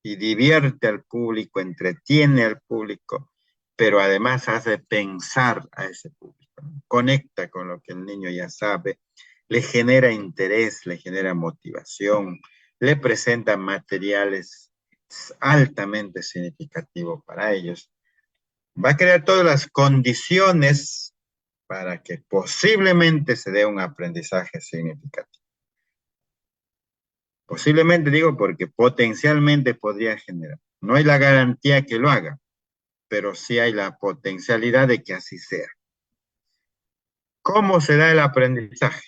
y divierte al público, entretiene al público, pero además hace pensar a ese público, ¿no? Conecta con lo que el niño ya sabe, le genera interés, le genera motivación, le presenta materiales altamente significativos para ellos. Va a crear todas las condiciones para que posiblemente se dé un aprendizaje significativo. Posiblemente digo porque potencialmente podría generar. No hay la garantía que lo haga, pero sí hay la potencialidad de que así sea. ¿Cómo se da el aprendizaje?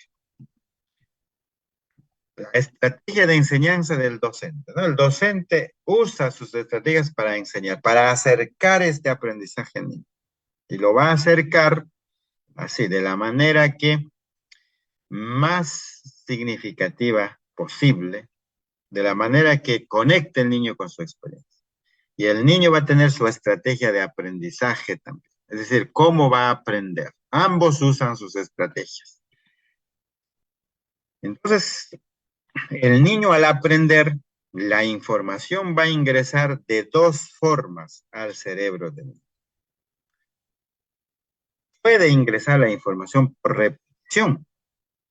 La estrategia de enseñanza del docente, ¿no? El docente usa sus estrategias para enseñar, para acercar este aprendizaje al niño. Y lo va a acercar así, de la manera que más significativa posible, de la manera que conecte el niño con su experiencia. Y el niño va a tener su estrategia de aprendizaje también. Es decir, cómo va a aprender. Ambos usan sus estrategias. Entonces, el niño al aprender, la información va a ingresar de dos formas al cerebro del niño. Puede ingresar la información por repetición,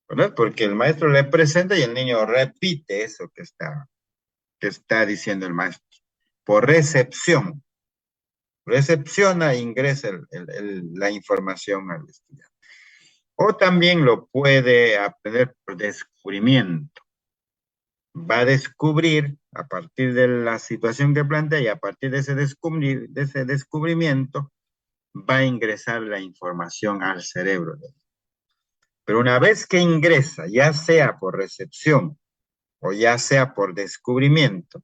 ¿verdad? Porque el maestro le presenta y el niño repite eso que está diciendo el maestro. Por recepción. Recepciona e ingresa la información al estudiante. O también lo puede aprender por descubrimiento. Va a descubrir a partir de la situación que plantea y a partir de ese descubrimiento va a ingresar la información al cerebro. Pero una vez que ingresa, ya sea por recepción o ya sea por descubrimiento,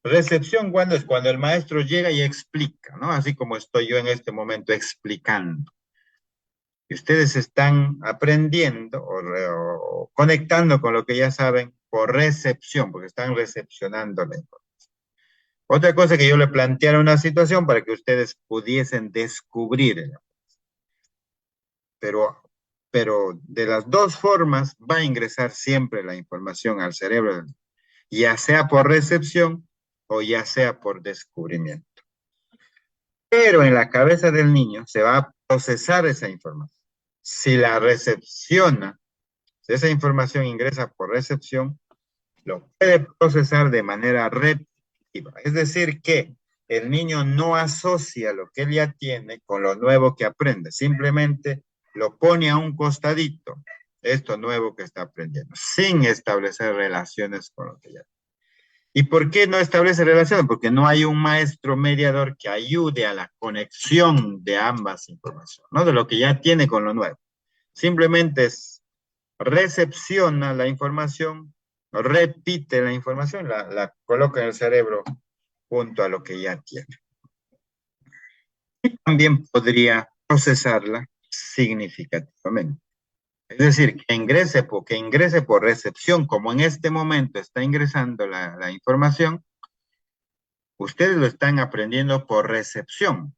recepción, ¿cuándo es? Cuando el maestro llega y explica, ¿no? Así como estoy yo en este momento explicando. Y ustedes están aprendiendo o conectando con lo que ya saben por recepción, porque están recepcionando la información. Otra cosa que yo le planteara una situación para que ustedes pudiesen descubrir, pero, pero de las dos formas va a ingresar siempre la información al cerebro, ya sea por recepción o ya sea por descubrimiento. Pero en la cabeza del niño se va a procesar esa información. Si la recepciona, si esa información ingresa por recepción, lo puede procesar de manera repetitiva. Es decir, que el niño no asocia lo que él ya tiene con lo nuevo que aprende, simplemente lo pone a un costadito, esto nuevo que está aprendiendo, sin establecer relaciones con lo que ya. ¿Y por qué no establece relaciones? Porque no hay un maestro mediador que ayude a la conexión de ambas informaciones, ¿no? De lo que ya tiene con lo nuevo. Simplemente recepciona la información, repite la información, la coloca en el cerebro junto a lo que ya tiene. Y también podría procesarla significativamente. Es decir, que ingrese por recepción, como en este momento está ingresando la información, Ustedes lo están aprendiendo por recepción,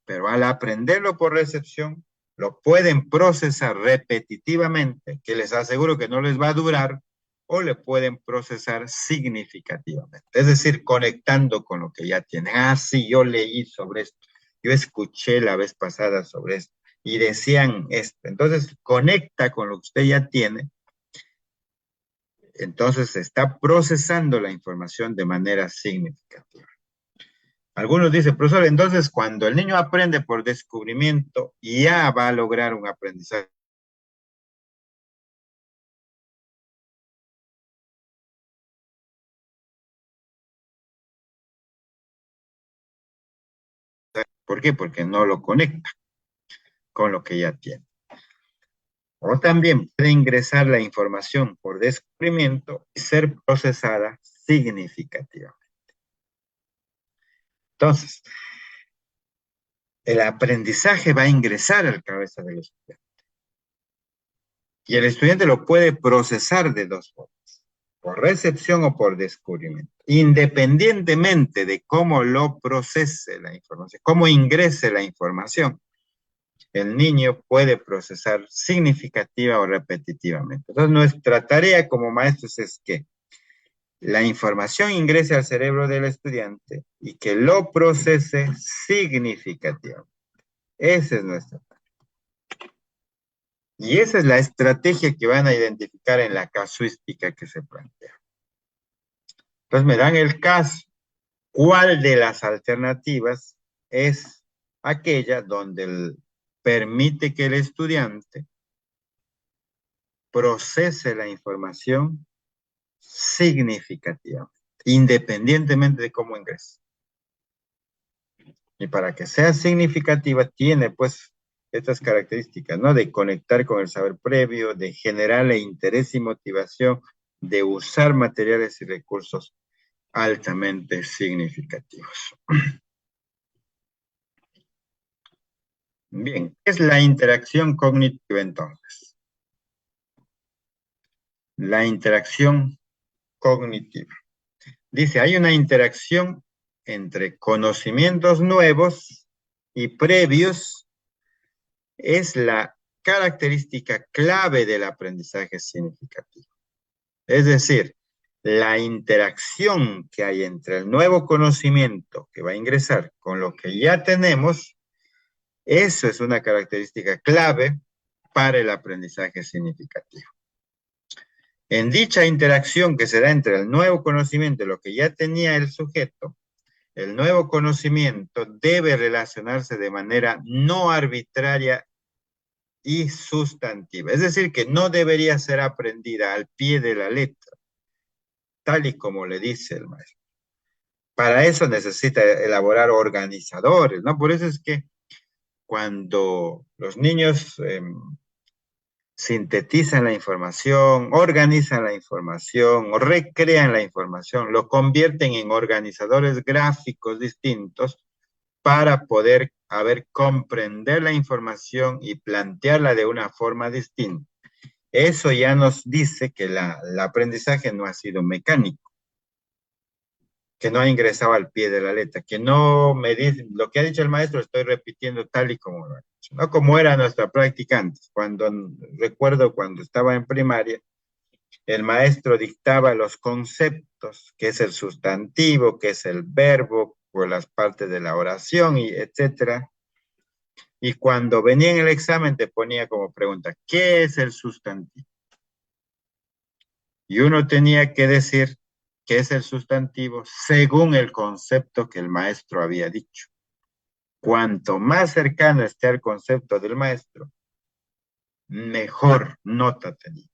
pero al aprenderlo por recepción, lo pueden procesar repetitivamente, que les aseguro que no les va a durar, o le pueden procesar significativamente. Es decir, conectando con lo que ya tienen. Ah, sí, yo leí sobre esto, yo escuché la vez pasada sobre esto, y decían esto. Entonces, conecta con lo que usted ya tiene. Entonces, se está procesando la información de manera significativa. Algunos dicen, profesor, entonces cuando el niño aprende por descubrimiento, ya va a lograr un aprendizaje. ¿Por qué? Porque no lo conecta con lo que ya tiene. O también puede ingresar la información por descubrimiento y ser procesada significativamente. Entonces, el aprendizaje va a ingresar al cabeza del estudiante. Y el estudiante lo puede procesar de dos formas, por recepción o por descubrimiento, independientemente de cómo lo procese la información, cómo ingrese la información. El niño puede procesar significativa o repetitivamente. Entonces, nuestra tarea como maestros es que la información ingrese al cerebro del estudiante y que lo procese significativamente. Esa es nuestra tarea. Y esa es la estrategia que van a identificar en la casuística que se plantea. Entonces, me dan el caso. ¿Cuál de las alternativas es aquella donde permite que el estudiante procese la información significativamente, independientemente de cómo ingrese? Y para que sea significativa, tiene pues estas características, ¿no? De conectar con el saber previo, de generarle interés y motivación, de usar materiales y recursos altamente significativos. Bien, ¿qué es la interacción cognitiva entonces? La interacción cognitiva. Dice, hay una interacción entre conocimientos nuevos y previos. Es la característica clave del aprendizaje significativo. Es decir, la interacción que hay entre el nuevo conocimiento que va a ingresar con lo que ya tenemos, eso es una característica clave para el aprendizaje significativo. En dicha interacción que se da entre el nuevo conocimiento y lo que ya tenía el sujeto, el nuevo conocimiento debe relacionarse de manera no arbitraria y sustantiva. Es decir, que no debería ser aprendida al pie de la letra, tal y como le dice el maestro. Para eso necesita elaborar organizadores, ¿no? Por eso es que cuando los niños sintetizan la información, organizan la información o recrean la información, lo convierten en organizadores gráficos distintos para poder comprender la información y plantearla de una forma distinta. Eso ya nos dice que el aprendizaje no ha sido mecánico, que no ha ingresado al pie de la letra, que no me dice, lo que ha dicho el maestro estoy repitiendo tal y como lo ha dicho, no como era nuestra práctica antes. Recuerdo cuando estaba en primaria, el maestro dictaba los conceptos, qué es el sustantivo, qué es el verbo, por las partes de la oración, y etcétera. Y cuando venía en el examen te ponía como pregunta, ¿qué es el sustantivo? Y uno tenía que decir qué es el sustantivo según el concepto que el maestro había dicho. Cuanto más cercano esté al concepto del maestro, mejor nota tenía.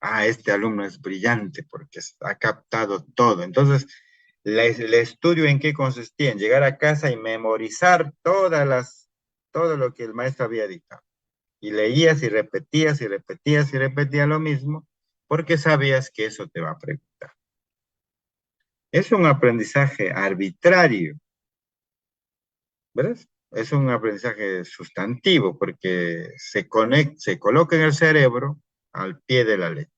Ah, este alumno es brillante porque ha captado todo. Entonces, el estudio en qué consistía, en llegar a casa y memorizar todo lo que el maestro había dictado. Y leías y repetías y repetías y repetías lo mismo porque sabías que eso te va a preguntar. Es un aprendizaje arbitrario, ¿verdad? Es un aprendizaje sustantivo porque se coloca en el cerebro al pie de la letra.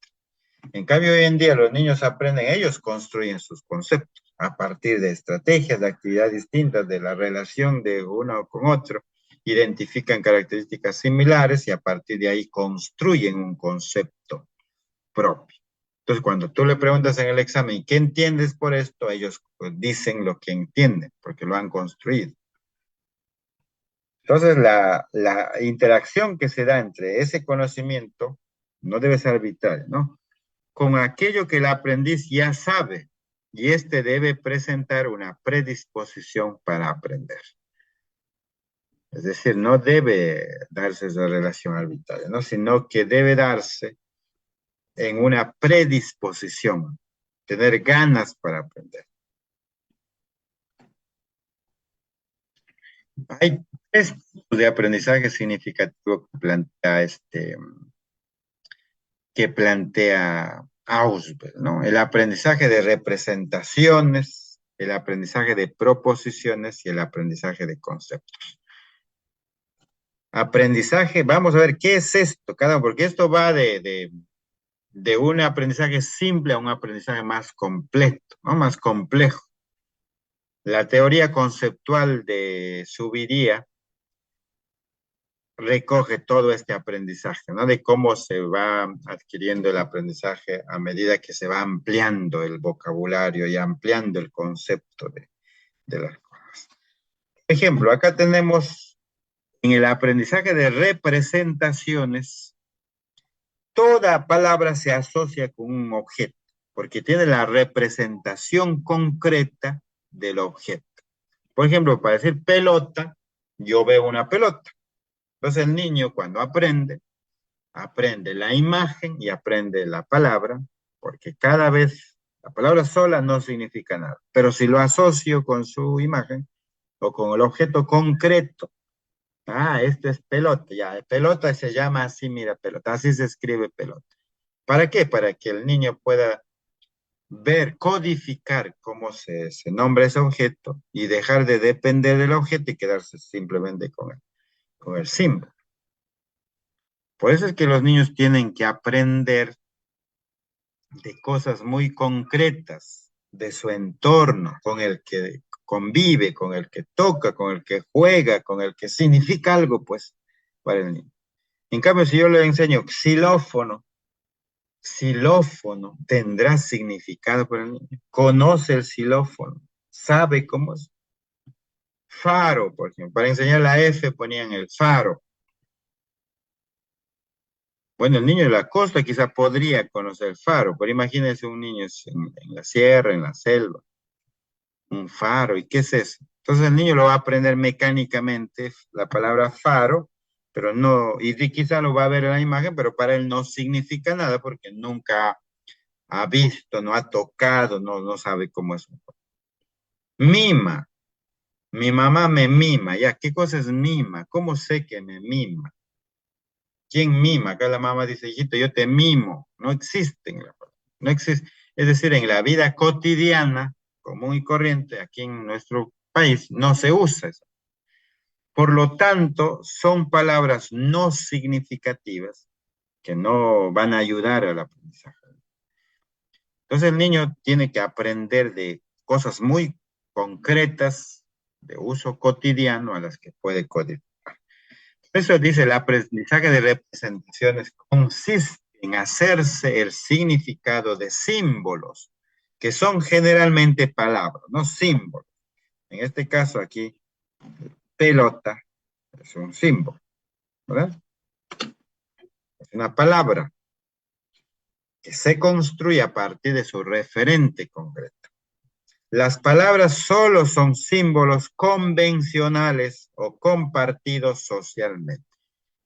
En cambio, hoy en día los niños aprenden, ellos construyen sus conceptos. a partir de estrategias de actividad distintas de la relación de uno con otro, identifican características similares y a partir de ahí construyen un concepto propio. Entonces, cuando tú le preguntas en el examen, ¿qué entiendes por esto? Ellos pues, dicen lo que entienden, porque lo han construido. Entonces, la interacción que se da entre ese conocimiento no debe ser arbitraria, ¿no? Con aquello que el aprendiz ya sabe, y éste debe presentar una predisposición para aprender. Es decir, no debe darse esa relación arbitraria, ¿no? Sino que debe darse en una predisposición, tener ganas para aprender. Hay tres tipos de aprendizaje significativo que plantea Ausberg, ¿no? El aprendizaje de representaciones, el aprendizaje de proposiciones y el aprendizaje de conceptos. Aprendizaje, vamos a ver qué es esto, porque esto va de un aprendizaje simple a un aprendizaje más completo, ¿no? Más complejo. La teoría conceptual de Zuviría recoge todo este aprendizaje, ¿no? De cómo se va adquiriendo el aprendizaje a medida que se va ampliando el vocabulario y ampliando el concepto de las cosas. Por ejemplo, acá tenemos en el aprendizaje de representaciones, toda palabra se asocia con un objeto, porque tiene la representación concreta del objeto. Por ejemplo, para decir pelota, yo veo una pelota. Entonces el niño cuando aprende la imagen y aprende la palabra, porque cada vez la palabra sola no significa nada, pero si lo asocio con su imagen o con el objeto concreto, esto es pelota, ya, pelota se llama así, mira, pelota, así se escribe pelota. ¿Para qué? Para que el niño pueda ver, codificar cómo se nombra ese objeto y dejar de depender del objeto y quedarse simplemente con el símbolo. Por eso es que los niños tienen que aprender de cosas muy concretas, de su entorno, con el que convive, con el que toca, con el que juega, con el que significa algo, pues, para el niño. En cambio, si yo le enseño xilófono, xilófono tendrá significado para el niño. Conoce el xilófono, sabe cómo es. Faro, por ejemplo, para enseñar la F ponían el faro. Bueno, el niño de la costa quizá podría conocer el faro, pero imagínense un niño en la sierra, en la selva, un faro, ¿y qué es eso? Entonces el niño lo va a aprender mecánicamente, la palabra faro, pero no, y quizá lo va a ver en la imagen, pero para él no significa nada porque nunca ha visto, no ha tocado, no sabe cómo es. Mima, mi mamá me mima, ya, ¿qué cosa es mima? ¿Cómo sé que me mima? ¿Quién mima? Acá la mamá dice, hijito, yo te mimo. No existen, no existe. Es decir, en la vida cotidiana, común y corriente, aquí en nuestro país, no se usa eso. Por lo tanto, son palabras no significativas que no van a ayudar al aprendizaje. Entonces el niño tiene que aprender de cosas muy concretas, de uso cotidiano, a las que puede codificar. Eso dice, el aprendizaje de representaciones consiste en hacerse el significado de símbolos, que son generalmente palabras, no símbolos. En este caso aquí, pelota es un símbolo, ¿verdad? Es una palabra que se construye a partir de su referente concreto. Las palabras solo son símbolos convencionales o compartidos socialmente.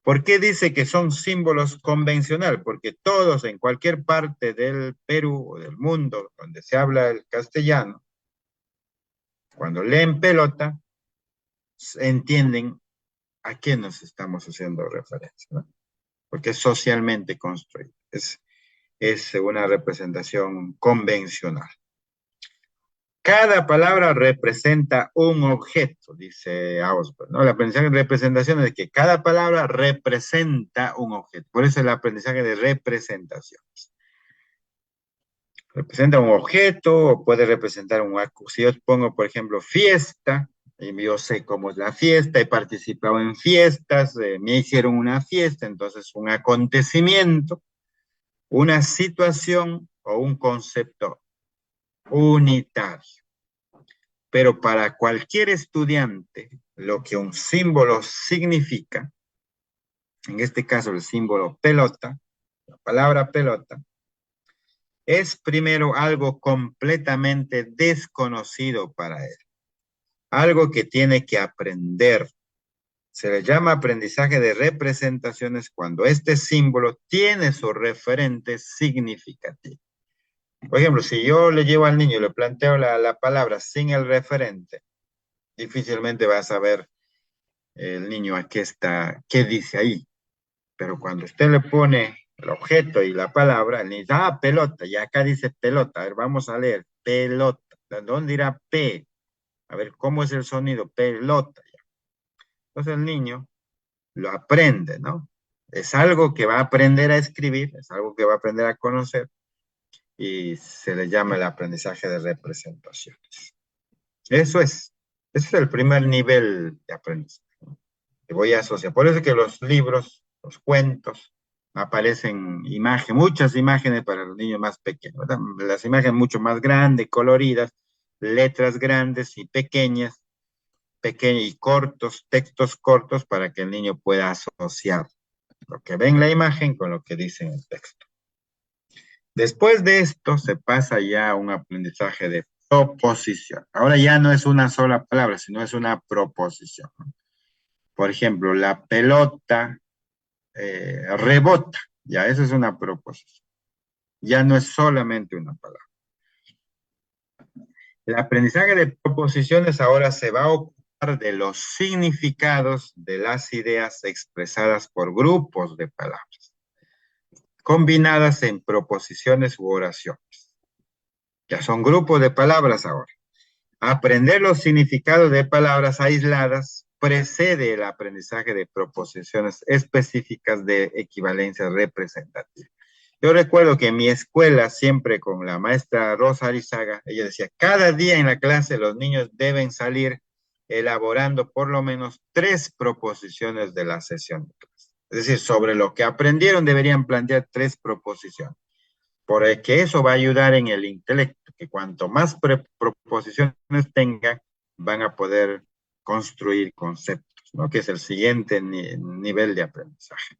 ¿Por qué dice que son símbolos convencionales? Porque todos en cualquier parte del Perú o del mundo donde se habla el castellano, cuando leen pelota, entienden a quién nos estamos haciendo referencia, ¿no? Porque es socialmente construido, es una representación convencional. Cada palabra representa un objeto, dice Ausberg, ¿no? El aprendizaje de representación es de que cada palabra representa un objeto. Por eso el aprendizaje de representaciones. Representa un objeto o puede representar un acto. Si yo pongo, por ejemplo, fiesta, y yo sé cómo es la fiesta, he participado en fiestas, me hicieron una fiesta, entonces un acontecimiento, una situación o un concepto unitario. Pero para cualquier estudiante, lo que un símbolo significa, en este caso el símbolo pelota, la palabra pelota, es primero algo completamente desconocido para él, algo que tiene que aprender. Se le llama aprendizaje de representaciones cuando este símbolo tiene su referente significativo. Por ejemplo, si yo le llevo al niño y le planteo la palabra sin el referente, difícilmente va a saber el niño a qué está, qué dice ahí. Pero cuando usted le pone el objeto y la palabra, le dice, ah, pelota, y acá dice pelota. A ver, vamos a leer, pelota. ¿Dónde irá P? A ver, ¿cómo es el sonido? Pelota. Entonces el niño lo aprende, ¿no? Es algo que va a aprender a escribir, es algo que va a aprender a conocer y se le llama el aprendizaje de representaciones. Eso es, ese es el primer nivel de aprendizaje. Que voy a asociar. Por eso es que los libros, los cuentos, aparecen imágenes, muchas imágenes para los niños más pequeños, ¿verdad? Las imágenes mucho más grandes, coloridas, letras grandes y pequeñas, pequeños y cortos, textos cortos para que el niño pueda asociar lo que ve en la imagen con lo que dice en el texto. Después de esto se pasa ya a un aprendizaje de proposición. Ahora ya no es una sola palabra, sino es una proposición. Por ejemplo, la pelota rebota. Ya, eso es una proposición. Ya no es solamente una palabra. El aprendizaje de proposiciones ahora se va a ocupar de los significados de las ideas expresadas por grupos de palabras, combinadas en proposiciones u oraciones. Ya son grupos de palabras ahora. Aprender los significados de palabras aisladas precede el aprendizaje de proposiciones específicas de equivalencia representativa. Yo recuerdo que en mi escuela, siempre con la maestra Rosa Arizaga, ella decía, cada día en la clase los niños deben salir elaborando por lo menos 3 proposiciones de la sesión de clase. Es decir, sobre lo que aprendieron deberían plantear 3 proposiciones, porque eso va a ayudar en el intelecto, que cuanto más proposiciones tengan, van a poder construir conceptos, ¿no? Que es el siguiente nivel de aprendizaje.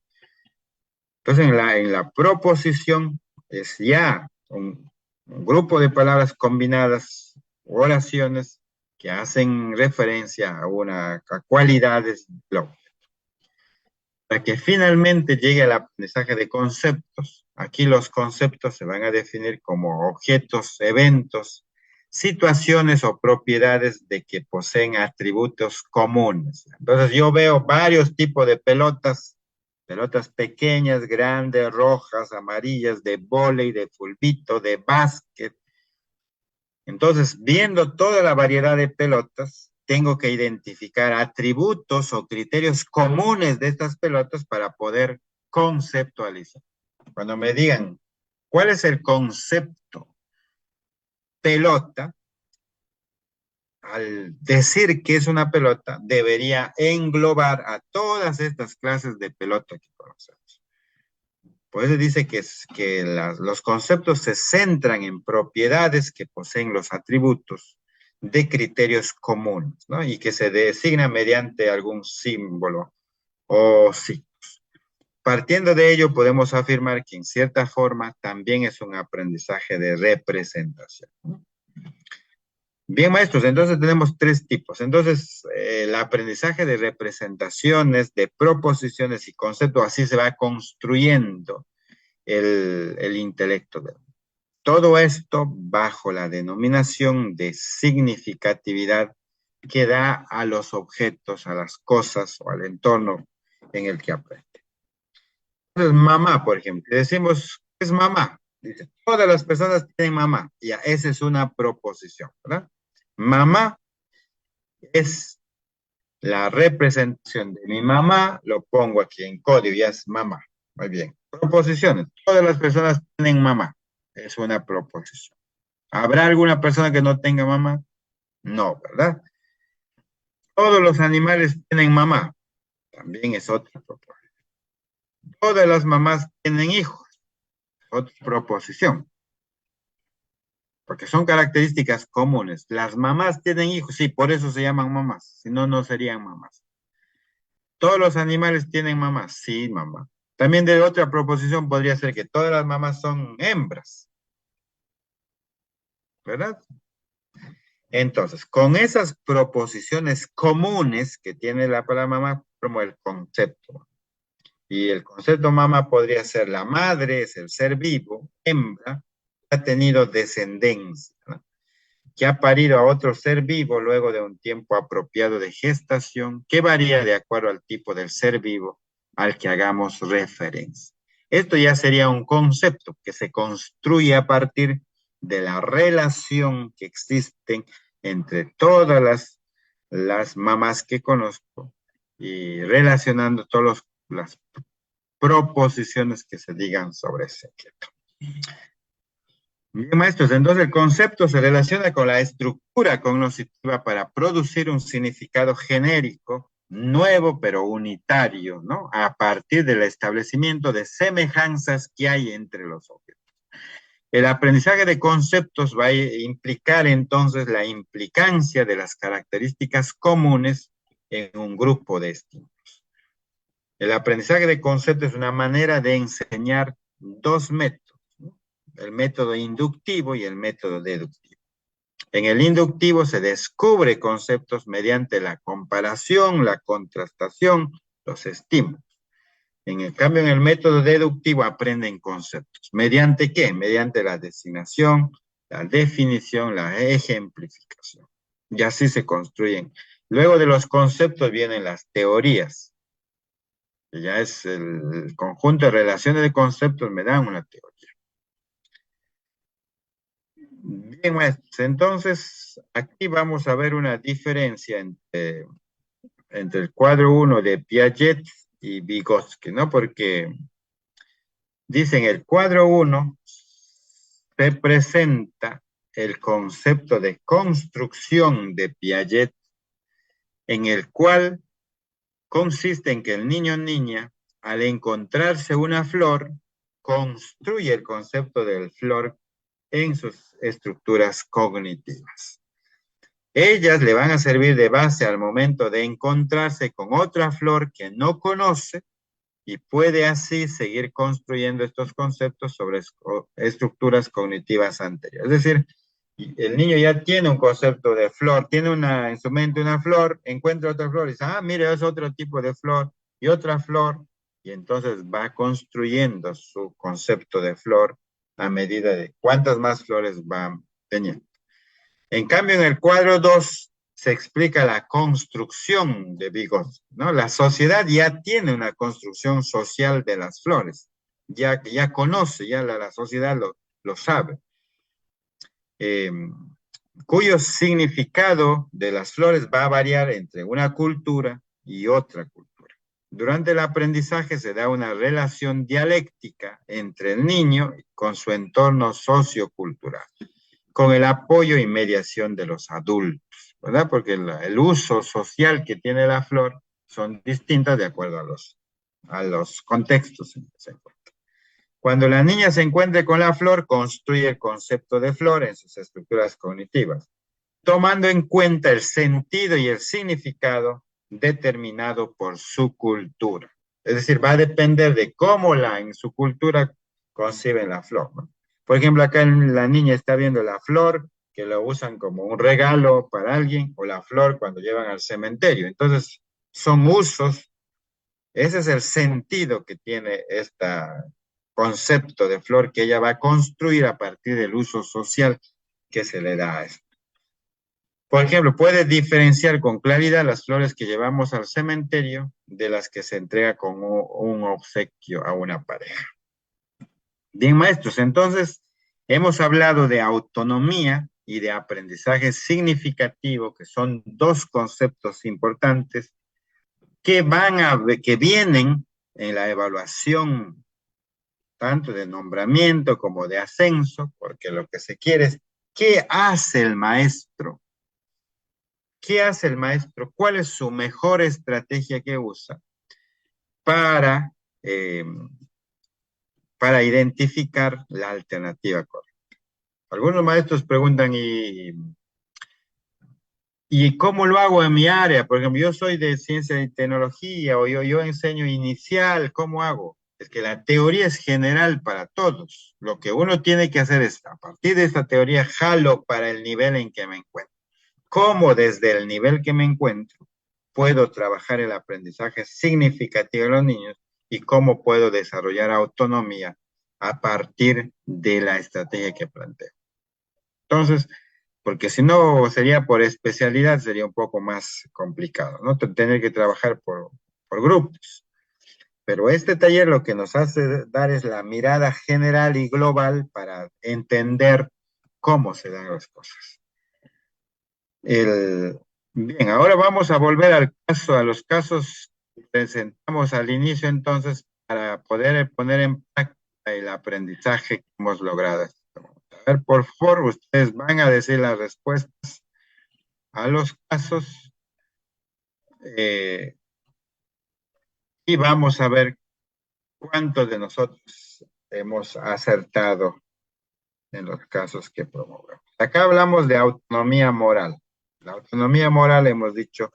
Entonces, en la proposición es ya un grupo de palabras combinadas, oraciones que hacen referencia a cualidades del objeto. Para que finalmente llegue al aprendizaje de conceptos, aquí los conceptos se van a definir como objetos, eventos, situaciones o propiedades de que poseen atributos comunes. Entonces yo veo varios tipos de pelotas, pelotas pequeñas, grandes, rojas, amarillas, de vóley, de fulbito, de básquet. Entonces, viendo toda la variedad de pelotas, tengo que identificar atributos o criterios comunes de estas pelotas para poder conceptualizar. Cuando me digan, ¿cuál es el concepto pelota? Al decir que es una pelota, debería englobar a todas estas clases de pelota que conocemos. Por eso dice que los conceptos se centran en propiedades que poseen los atributos de criterios comunes, ¿no? Y que se designa mediante algún símbolo o sí. Partiendo de ello, podemos afirmar que en cierta forma también es un aprendizaje de representación, ¿no? Bien, maestros, entonces tenemos 3 tipos. Entonces, el aprendizaje de representaciones, de proposiciones y conceptos, así se va construyendo el intelecto. Todo esto bajo la denominación de significatividad que da a los objetos, a las cosas o al entorno en el que aprende. Entonces, mamá, por ejemplo, decimos, ¿qué es mamá? Dice, todas las personas tienen mamá. Ya, esa es una proposición, ¿verdad? Mamá es la representación de mi mamá, lo pongo aquí en código, ya es mamá. Muy bien. Proposiciones, todas las personas tienen mamá. Es una proposición. ¿Habrá alguna persona que no tenga mamá? No, ¿verdad? Todos los animales tienen mamá. También es otra proposición. Todas las mamás tienen hijos. Otra proposición. Porque son características comunes. Las mamás tienen hijos, sí, por eso se llaman mamás. Si no, no serían mamás. Todos los animales tienen mamás, sí, mamá. También de otra proposición podría ser que todas las mamás son hembras, ¿verdad? Entonces, con esas proposiciones comunes que tiene la palabra mamá, como el concepto. Y el concepto mamá podría ser la madre, es el ser vivo, hembra, ha tenido descendencia, ¿no? Que ha parido a otro ser vivo luego de un tiempo apropiado de gestación, que varía de acuerdo al tipo del ser vivo al que hagamos referencia. Esto ya sería un concepto que se construye a partir de la relación que existen entre todas las mamás que conozco y relacionando todas las proposiciones que se digan sobre ese objeto. Bien, maestros, entonces el concepto se relaciona con la estructura cognitiva para producir un significado genérico, nuevo pero unitario, ¿no? A partir del establecimiento de semejanzas que hay entre los objetos. El aprendizaje de conceptos va a implicar entonces la implicancia de las características comunes en un grupo de estímulos. El aprendizaje de conceptos es una manera de enseñar dos métodos, ¿no? El método inductivo y el método deductivo. En el inductivo se descubre conceptos mediante la comparación, la contrastación, los estímulos. En el cambio, en el método deductivo aprenden conceptos. ¿Mediante qué? Mediante la designación, la definición, la ejemplificación. Y así se construyen. Luego de los conceptos vienen las teorías, que ya es el conjunto de relaciones de conceptos, me dan una teoría. Bien, maestros, entonces aquí vamos a ver una diferencia entre el cuadro 1 de Piaget y Vygotsky, ¿no? Porque dicen el cuadro 1 se presenta el concepto de construcción de Piaget, en el cual consiste en que el niño o niña, al encontrarse una flor, construye el concepto de flor en sus estructuras cognitivas. Ellas le van a servir de base al momento de encontrarse con otra flor que no conoce y puede así seguir construyendo estos conceptos sobre estructuras cognitivas anteriores. Es decir, el niño ya tiene un concepto de flor, tiene en su mente una flor, encuentra otra flor y dice, ah, mire, es otro tipo de flor y otra flor, y entonces va construyendo su concepto de flor a medida de cuántas más flores va teniendo. En cambio, en el cuadro 2 se explica la construcción de Vygotsky, ¿no? La sociedad ya tiene una construcción social de las flores, ya conoce, ya la sociedad lo sabe, eh, cuyo significado de las flores va a variar entre una cultura y otra cultura. Durante el aprendizaje se da una relación dialéctica entre el niño con su entorno sociocultural, con el apoyo y mediación de los adultos, ¿verdad? Porque el uso social que tiene la flor son distintas de acuerdo a los contextos en que se encuentra. Cuando la niña se encuentre con la flor, construye el concepto de flor en sus estructuras cognitivas, tomando en cuenta el sentido y el significado determinado por su cultura. Es decir, va a depender de cómo en su cultura conciben la flor, ¿no? Por ejemplo, acá la niña está viendo la flor, que lo usan como un regalo para alguien, o la flor cuando llevan al cementerio. Entonces, son usos, ese es el sentido que tiene este concepto de flor que ella va a construir a partir del uso social que se le da a esto. Por ejemplo, puede diferenciar con claridad las flores que llevamos al cementerio de las que se entrega como un obsequio a una pareja. Bien, maestros, entonces hemos hablado de autonomía y de aprendizaje significativo, que son dos conceptos importantes que vienen en la evaluación tanto de nombramiento como de ascenso, porque lo que se quiere es, ¿qué hace el maestro? ¿Qué hace el maestro? ¿Cuál es su mejor estrategia que usa para, eh, para identificar la alternativa correcta? Algunos maestros preguntan, ¿y cómo lo hago en mi área? Por ejemplo, yo soy de ciencia y tecnología o yo enseño inicial, ¿cómo hago? Es que la teoría es general para todos. Lo que uno tiene que hacer es, a partir de esta teoría, jalo para el nivel en que me encuentro. ¿Cómo desde el nivel que me encuentro puedo trabajar el aprendizaje significativo de los niños y cómo puedo desarrollar autonomía a partir de la estrategia que planteo? Entonces, porque si no sería por especialidad, sería un poco más complicado, ¿no? Tener que trabajar por grupos. Pero este taller lo que nos hace dar es la mirada general y global para entender cómo se dan las cosas. El, bien, ahora vamos a volver al caso, a los casos que presentamos al inicio entonces para poder poner en práctica el aprendizaje que hemos logrado. A ver, por favor, ustedes van a decir las respuestas a los casos eh, y vamos a ver cuántos de nosotros hemos acertado en los casos que promovemos. Acá hablamos de autonomía moral. La autonomía moral hemos dicho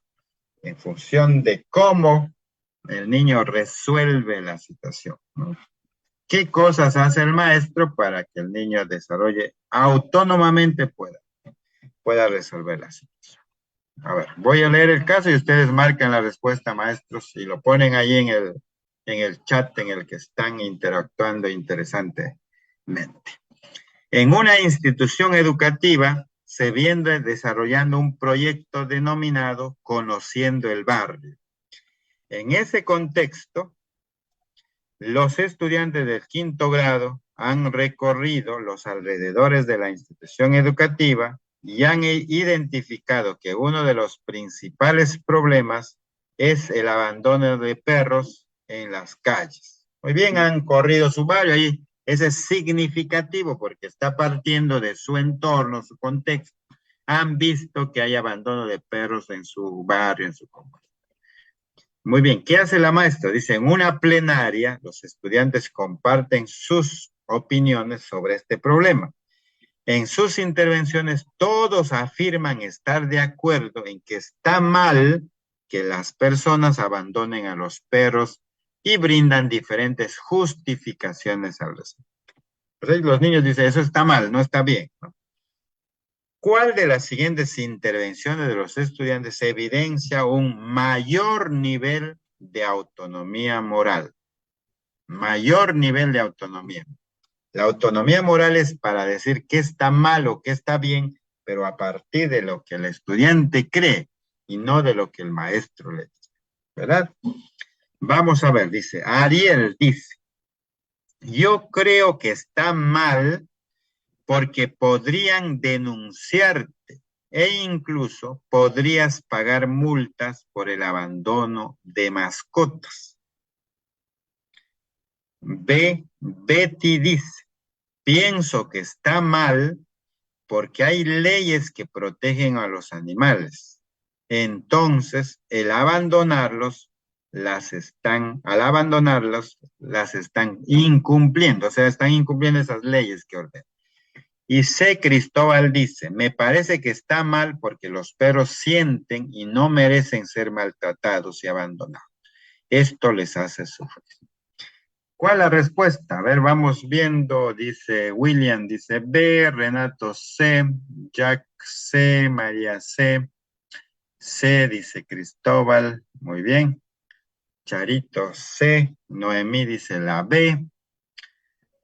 en función de cómo el niño resuelve la situación, ¿no? ¿Qué cosas hace el maestro para que el niño desarrolle autónomamente pueda resolver la situación? A ver, voy a leer el caso y ustedes marcan la respuesta, maestros, y lo ponen ahí en el chat en el que están interactuando interesantemente. En una institución educativa se viene desarrollando un proyecto denominado Conociendo el Barrio. En ese contexto, los estudiantes del quinto grado han recorrido los alrededores de la institución educativa y han identificado que uno de los principales problemas es el abandono de perros en las calles. Muy bien, han corrido su barrio ahí. Ese es significativo porque está partiendo de su entorno, su contexto. Han visto que hay abandono de perros en su barrio, en su comunidad. Muy bien, ¿qué hace la maestra? Dice, en una plenaria, los estudiantes comparten sus opiniones sobre este problema. En sus intervenciones, todos afirman estar de acuerdo en que está mal que las personas abandonen a los perros y brindan diferentes justificaciones al respecto. Pues los niños dicen, eso está mal, no está bien, ¿no? ¿Cuál de las siguientes intervenciones de los estudiantes evidencia un mayor nivel de autonomía moral? Mayor nivel de autonomía. La autonomía moral es para decir qué está mal o qué está bien, pero a partir de lo que el estudiante cree y no de lo que el maestro le dice, ¿verdad? Vamos a ver, dice, Ariel dice, yo creo que está mal porque podrían denunciarte e incluso podrías pagar multas por el abandono de mascotas. Betty dice, pienso que está mal porque hay leyes que protegen a los animales. Entonces, al abandonarlos, las están incumpliendo, o sea, están incumpliendo esas leyes que ordenan. Y C. Cristóbal dice, me parece que está mal porque los perros sienten y no merecen ser maltratados y abandonados. Esto les hace sufrir. ¿Cuál es la respuesta? A ver, vamos viendo, dice William, dice B, Renato C, Jack C, María C, C, dice Cristóbal, muy bien. Charito C, Noemí dice la B.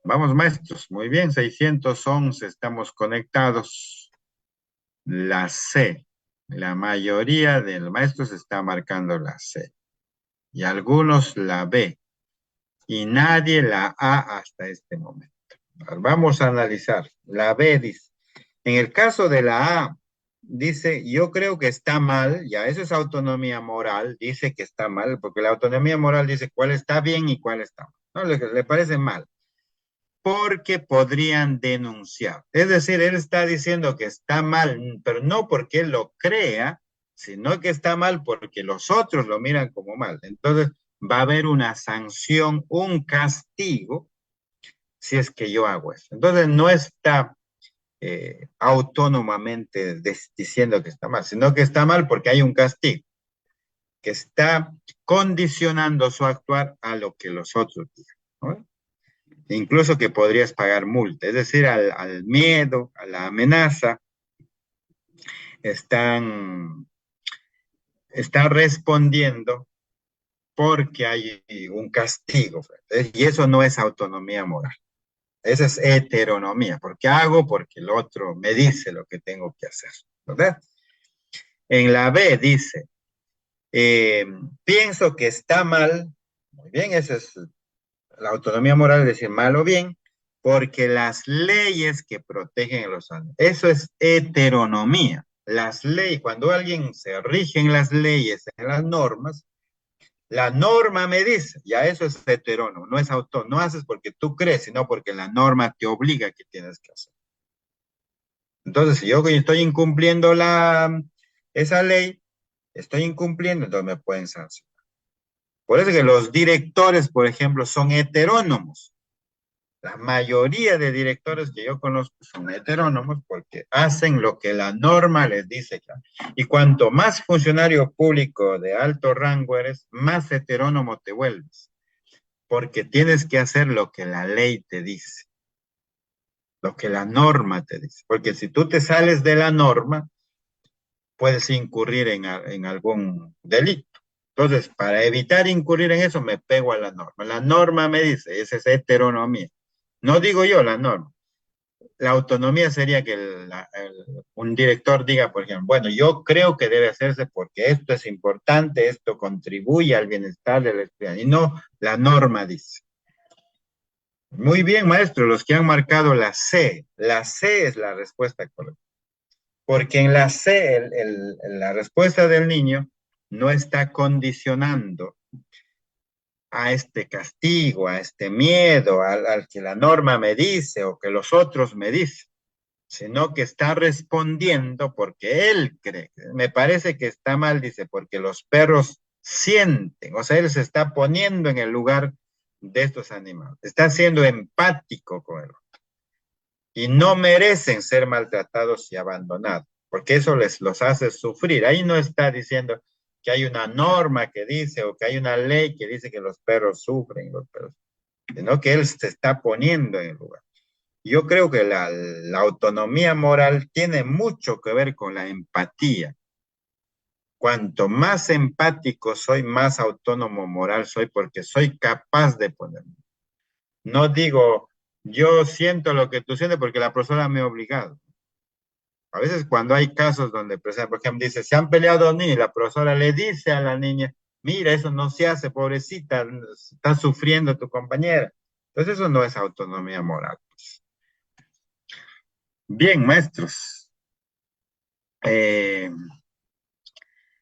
Vamos, maestros, muy bien, 611, estamos conectados. La C, la mayoría de los maestros está marcando la C y algunos la B y nadie la A hasta este momento. Vamos a analizar. La B dice, en el caso de la A, dice, yo creo que está mal, ya eso es autonomía moral, dice que está mal, porque la autonomía moral dice cuál está bien y cuál está mal. No, le parece mal. porque podrían denunciar. Es decir, él está diciendo que está mal, pero no porque él lo crea, sino que está mal porque los otros lo miran como mal. Entonces va a haber una sanción, un castigo, si es que yo hago eso. Entonces no está autónomamente diciendo que está mal, sino que está mal porque hay un castigo, que está condicionando su actuar a lo que los otros digan, ¿no? Incluso que podrías pagar multa, es decir, al miedo, a la amenaza, están, están respondiendo porque hay un castigo, y eso no es autonomía moral, esa es heteronomía, porque hago porque el otro me dice lo que tengo que hacer, ¿verdad? En la B dice, eh, pienso que está mal, muy bien, esa es la autonomía moral, es decir, mal o bien, porque las leyes que protegen a los animales, eso es heteronomía. Las leyes, cuando alguien se rige en las leyes, en las normas, la norma me dice, ya eso es heterónomo, no es autónomo, no haces porque tú crees, sino porque la norma te obliga que tienes que hacer. Entonces, si yo estoy incumpliendo esa ley, estoy incumpliendo, entonces me pueden sancionar. Por eso que los directores, por ejemplo, son heterónomos. La mayoría de directores que yo conozco son heterónomos porque hacen lo que la norma les dice. Y cuanto más funcionario público de alto rango eres, más heterónomo te vuelves, porque tienes que hacer lo que la ley te dice, lo que la norma te dice. Porque si tú te sales de la norma, puedes incurrir en algún delito. Entonces, para evitar incurrir en eso, me pego a la norma. La norma me dice, esa es heteronomía. No digo yo la norma. La autonomía sería que un director diga, por ejemplo, bueno, yo creo que debe hacerse porque esto es importante, esto contribuye al bienestar del estudiante, y no la norma dice. Muy bien, maestro, los que han marcado la C es la respuesta correcta, porque en la C, la respuesta del niño no está condicionando a este castigo, a este miedo, al que la norma me dice o que los otros me dicen, sino que está respondiendo porque él cree. Me parece que está mal, dice, porque los perros sienten, o sea, él se está poniendo en el lugar de estos animales, está siendo empático con él y no merecen ser maltratados y abandonados, porque eso los hace sufrir. Ahí no está diciendo que hay una norma que dice o que hay una ley que dice que los perros sufren, los perros, sino que él se está poniendo en el lugar. Yo creo que la autonomía moral tiene mucho que ver con la empatía. Cuanto más empático soy, más autónomo moral soy porque soy capaz de ponerme. No digo, yo siento lo que tú sientes porque la persona me ha obligado. A veces cuando hay casos donde, por ejemplo, dice, se han peleado dos niños y la profesora le dice a la niña, mira, eso no se hace, pobrecita, está sufriendo tu compañera. Entonces eso no es autonomía moral. Bien, maestros. Eh,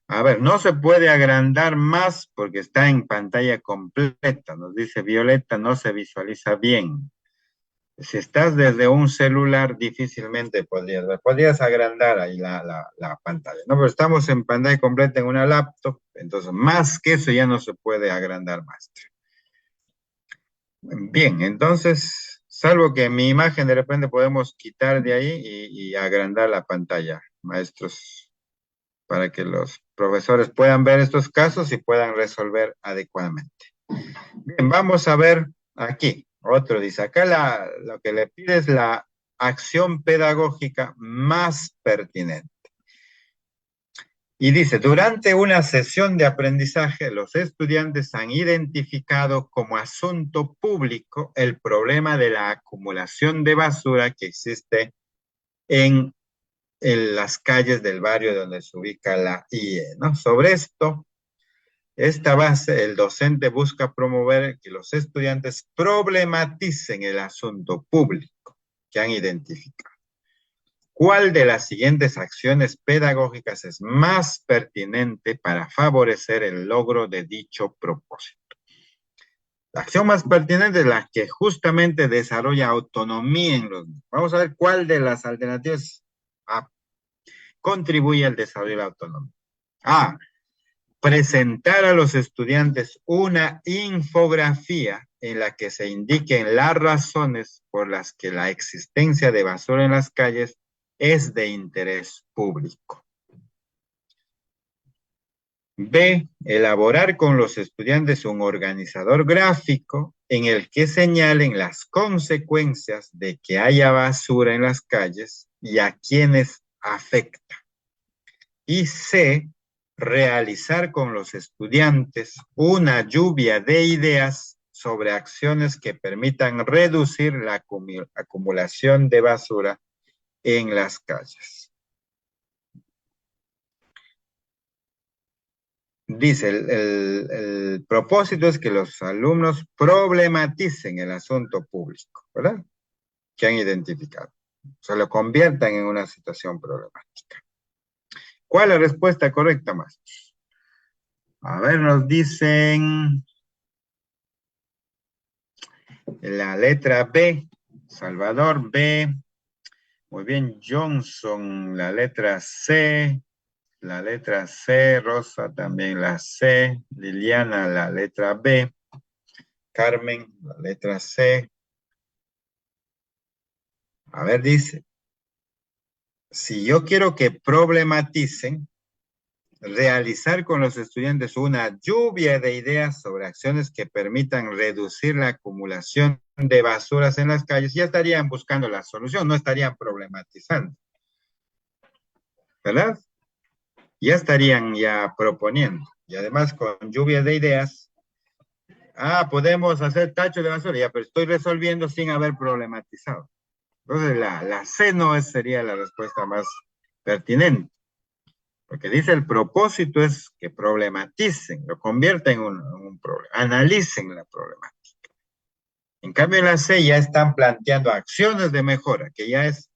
a ver, no se puede agrandar más porque está en pantalla completa. Nos dice Violeta, no se visualiza bien. Si estás desde un celular, difícilmente podrías ver. Podrías agrandar ahí la pantalla, ¿no? Pero estamos en pantalla completa en una laptop, entonces más que eso ya no se puede agrandar más. Bien, entonces, salvo que mi imagen de repente podemos quitar de ahí y agrandar la pantalla, maestros, para que los profesores puedan ver estos casos y puedan resolver adecuadamente. Bien, vamos a ver aquí. Otro dice, acá lo que le pide es la acción pedagógica más pertinente. Y dice, durante una sesión de aprendizaje, los estudiantes han identificado como asunto público el problema de la acumulación de basura que existe en las calles del barrio donde se ubica la IE, ¿no? Sobre esta base, el docente busca promover que los estudiantes problematicen el asunto público que han identificado. ¿Cuál de las siguientes acciones pedagógicas es más pertinente para favorecer el logro de dicho propósito? La acción más pertinente es la que justamente desarrolla autonomía en los niños. Vamos a ver cuál de las alternativas ah, contribuye al desarrollo de la autonomía. A. Presentar a los estudiantes una infografía en la que se indiquen las razones por las que la existencia de basura en las calles es de interés público. B. Elaborar con los estudiantes un organizador gráfico en el que señalen las consecuencias de que haya basura en las calles y a quienes afecta. Y C. Realizar con los estudiantes una lluvia de ideas sobre acciones que permitan reducir la acumulación de basura en las calles. Dice, el propósito es que los alumnos problematicen el asunto público, ¿verdad? Que han identificado. Se lo conviertan en una situación problemática. ¿Cuál es la respuesta correcta, más? A ver, nos dicen la letra B, Salvador B. Muy bien, Johnson, la letra C. La letra C, Rosa también la C. Liliana, la letra B. Carmen, la letra C. A ver, dice, si yo quiero que problematicen, realizar con los estudiantes una lluvia de ideas sobre acciones que permitan reducir la acumulación de basuras en las calles, ya estarían buscando la solución, no estarían problematizando, ¿verdad? Ya estarían ya proponiendo. Y además con lluvia de ideas, podemos hacer tacho de basura, ya, pero estoy resolviendo sin haber problematizado. Entonces la C no sería la respuesta más pertinente. Porque dice el propósito es que problematicen, lo convierten en un problema, analicen la problemática. En cambio, en la C ya están planteando acciones de mejora, que ya es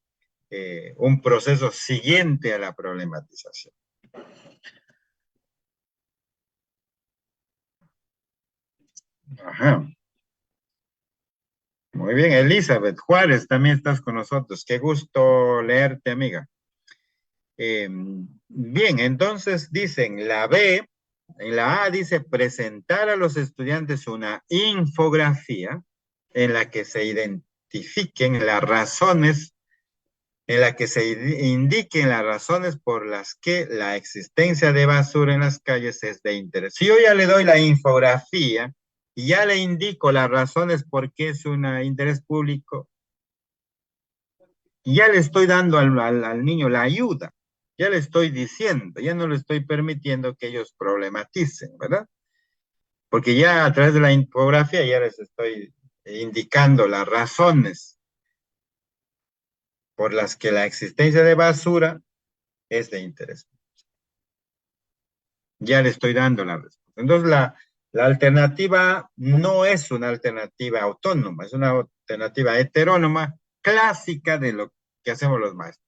un proceso siguiente a la problematización. Ajá. Muy bien, Elizabeth Juárez, también estás con nosotros. Qué gusto leerte, amiga. Bien, entonces dicen la B, en la A dice presentar a los estudiantes una infografía en la que se identifiquen las razones, en la que se indiquen las razones por las que la existencia de basura en las calles es de interés. Si yo ya le doy la infografía y ya le indico las razones por qué es un interés público, ya le estoy dando al niño la ayuda, ya le estoy diciendo, ya no le estoy permitiendo que ellos problematicen, ¿verdad? Porque ya a través de la infografía ya les estoy indicando las razones por las que la existencia de basura es de interés. Ya le estoy dando la respuesta. Entonces, la alternativa no es una alternativa autónoma, es una alternativa heterónoma clásica de lo que hacemos los maestros.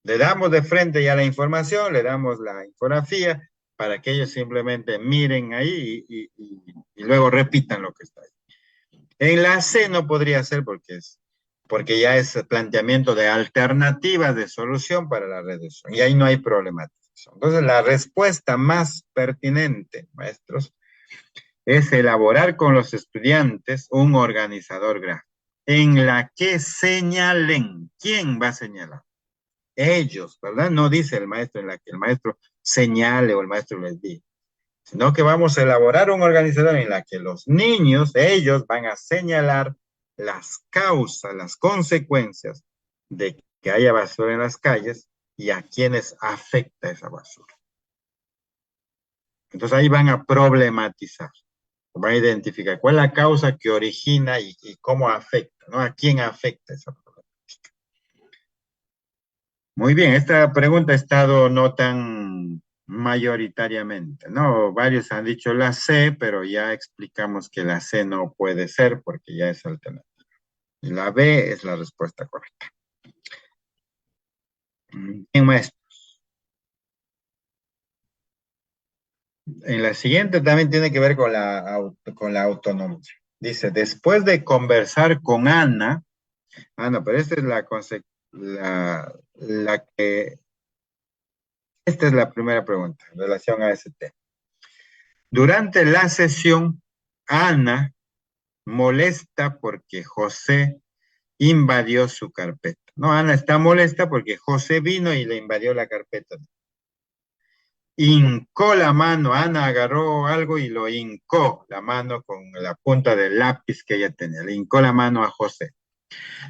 Le damos de frente ya la información, le damos la infografía para que ellos simplemente miren ahí y luego repitan lo que está ahí. En la C no podría ser porque ya es planteamiento de alternativas de solución para la reducción y ahí no hay problematización. Entonces, la respuesta más pertinente, maestros, es elaborar con los estudiantes un organizador gráfico en la que señalen. ¿Quién va a señalar? Ellos, ¿verdad? No dice el maestro en la que el maestro señale o el maestro les diga, sino que vamos a elaborar un organizador en la que los niños, ellos van a señalar las causas, las consecuencias de que haya basura en las calles y a quienes afecta esa basura. Entonces ahí van a problematizar, van a identificar cuál es la causa que origina y cómo afecta, ¿no? A quién afecta esa problemática. Muy bien, esta pregunta ha estado no tan mayoritariamente, ¿no? Varios han dicho la C, pero ya explicamos que la C no puede ser porque ya es alternativa. Y la B es la respuesta correcta. Bien, maestro. En la siguiente también tiene que ver con la autonomía. Dice, después de conversar con Ana, no, pero esta es la que, esta es la primera pregunta en relación a ese tema. Durante la sesión, Ana molesta porque José invadió su carpeta. No, Ana está molesta porque José vino y le invadió la carpeta. Hincó la mano, Ana agarró algo y lo hincó la mano con la punta del lápiz que ella tenía. Le hincó la mano a José.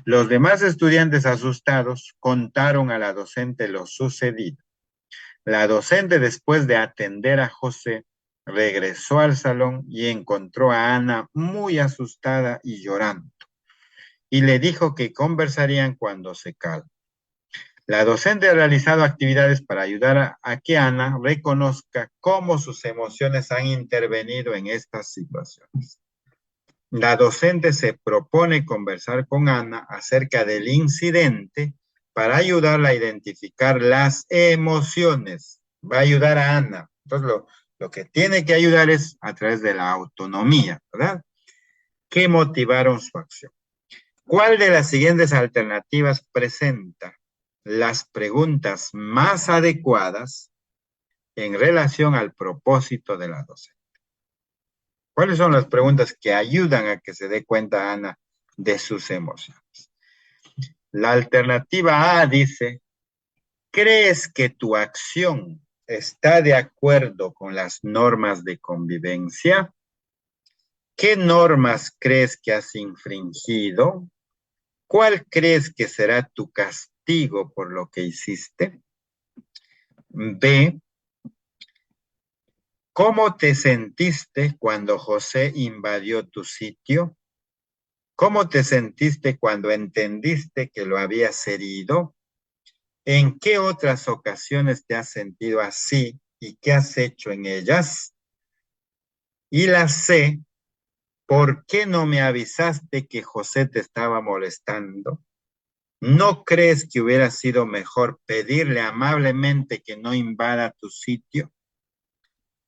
Los demás estudiantes asustados contaron a la docente lo sucedido. La docente, después de atender a José, regresó al salón y encontró a Ana muy asustada y llorando. Y le dijo que conversarían cuando se calme. La docente ha realizado actividades para ayudar a que Ana reconozca cómo sus emociones han intervenido en estas situaciones. La docente se propone conversar con Ana acerca del incidente para ayudarla a identificar las emociones. Va a ayudar a Ana. Entonces, lo que tiene que ayudar es a través de la autonomía, ¿verdad? ¿Qué motivaron su acción? ¿Cuál de las siguientes alternativas presenta las preguntas más adecuadas en relación al propósito de la docente? ¿Cuáles son las preguntas que ayudan a que se dé cuenta Ana de sus emociones? La alternativa A dice, ¿crees que tu acción está de acuerdo con las normas de convivencia? ¿Qué normas crees que has infringido? ¿Cuál crees que será tu castigo por lo que hiciste? B, ¿cómo te sentiste cuando José invadió tu sitio? ¿Cómo te sentiste cuando entendiste que lo habías herido? ¿En qué otras ocasiones te has sentido así y qué has hecho en ellas? Y la C, ¿por qué no me avisaste que José te estaba molestando? ¿No crees que hubiera sido mejor pedirle amablemente que no invada tu sitio?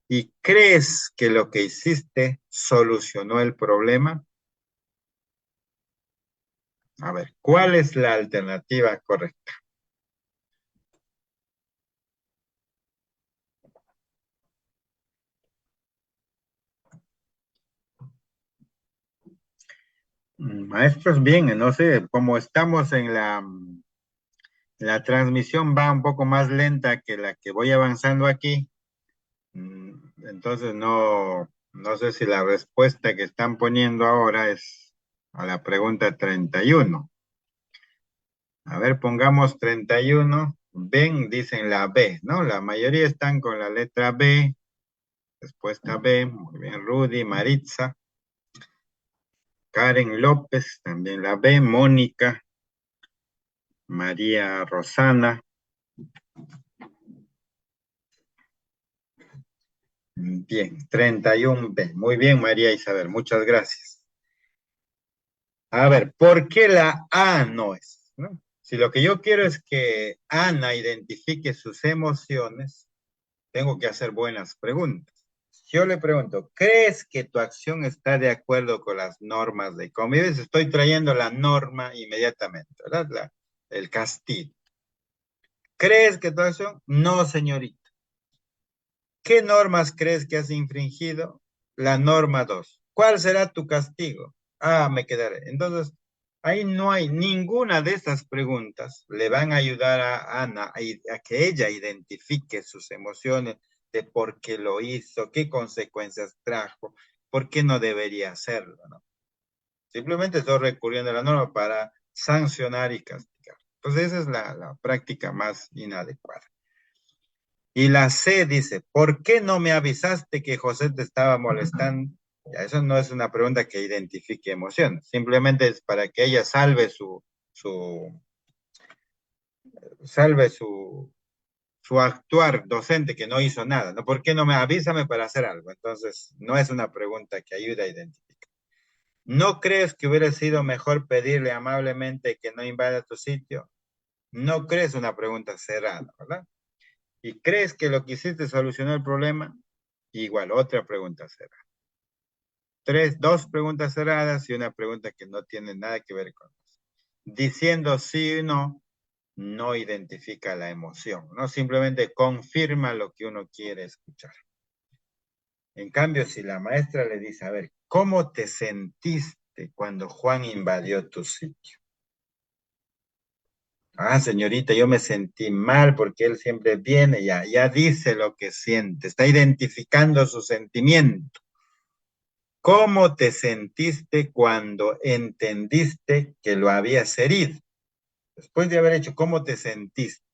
¿Y crees que lo que hiciste solucionó el problema? A ver, ¿cuál es la alternativa correcta? Maestros, bien, no sé, como estamos en la transmisión va un poco más lenta que la que voy avanzando aquí, entonces no sé si la respuesta que están poniendo ahora es a la pregunta 31. A ver, pongamos 31. Ven, dicen la B, ¿no? La mayoría están con la letra B. Respuesta B, muy bien, Rudy, Maritza, Karen López, también la B, Mónica, María Rosana. Bien, 31B. Muy bien, María Isabel, muchas gracias. A ver, ¿por qué la A no es? ¿No? Si lo que yo quiero es que Ana identifique sus emociones, tengo que hacer buenas preguntas. Yo le pregunto, ¿crees que tu acción está de acuerdo con las normas de convivencia? Estoy trayendo la norma inmediatamente, ¿verdad? El castigo. ¿Crees que tu acción? No, señorita. ¿Qué normas crees que has infringido? La norma 2. ¿Cuál será tu castigo? Me quedaré. Entonces, ahí no hay ninguna de estas preguntas le van a ayudar a Ana a que ella identifique sus emociones de por qué lo hizo, qué consecuencias trajo, por qué no debería hacerlo, ¿no? Simplemente estoy recurriendo a la norma para sancionar y castigar. Entonces, esa es la práctica más inadecuada. Y la C dice, ¿por qué no me avisaste que José te estaba molestando? Ya, eso no es una pregunta que identifique emociones, simplemente es para que ella su, salve su actuar docente que no hizo nada, ¿no? ¿Por qué no me avísame para hacer algo? Entonces, no es una pregunta que ayude a identificar. ¿No crees que hubiera sido mejor pedirle amablemente que no invada tu sitio? ¿No crees una pregunta cerrada, ¿verdad? ¿Y crees que lo que hiciste solucionó el problema? Igual, otra pregunta será. dos preguntas cerradas y una pregunta que no tiene nada que ver con eso. Diciendo sí o no, no identifica la emoción, ¿no? Simplemente confirma lo que uno quiere escuchar. En cambio, si la maestra le dice, a ver, ¿cómo te sentiste cuando Juan invadió tu sitio? Ah, señorita, yo me sentí mal porque él siempre viene, ya dice lo que siente, está identificando su sentimiento. ¿Cómo te sentiste cuando entendiste que lo habías herido? Después de haber hecho, ¿cómo te sentiste?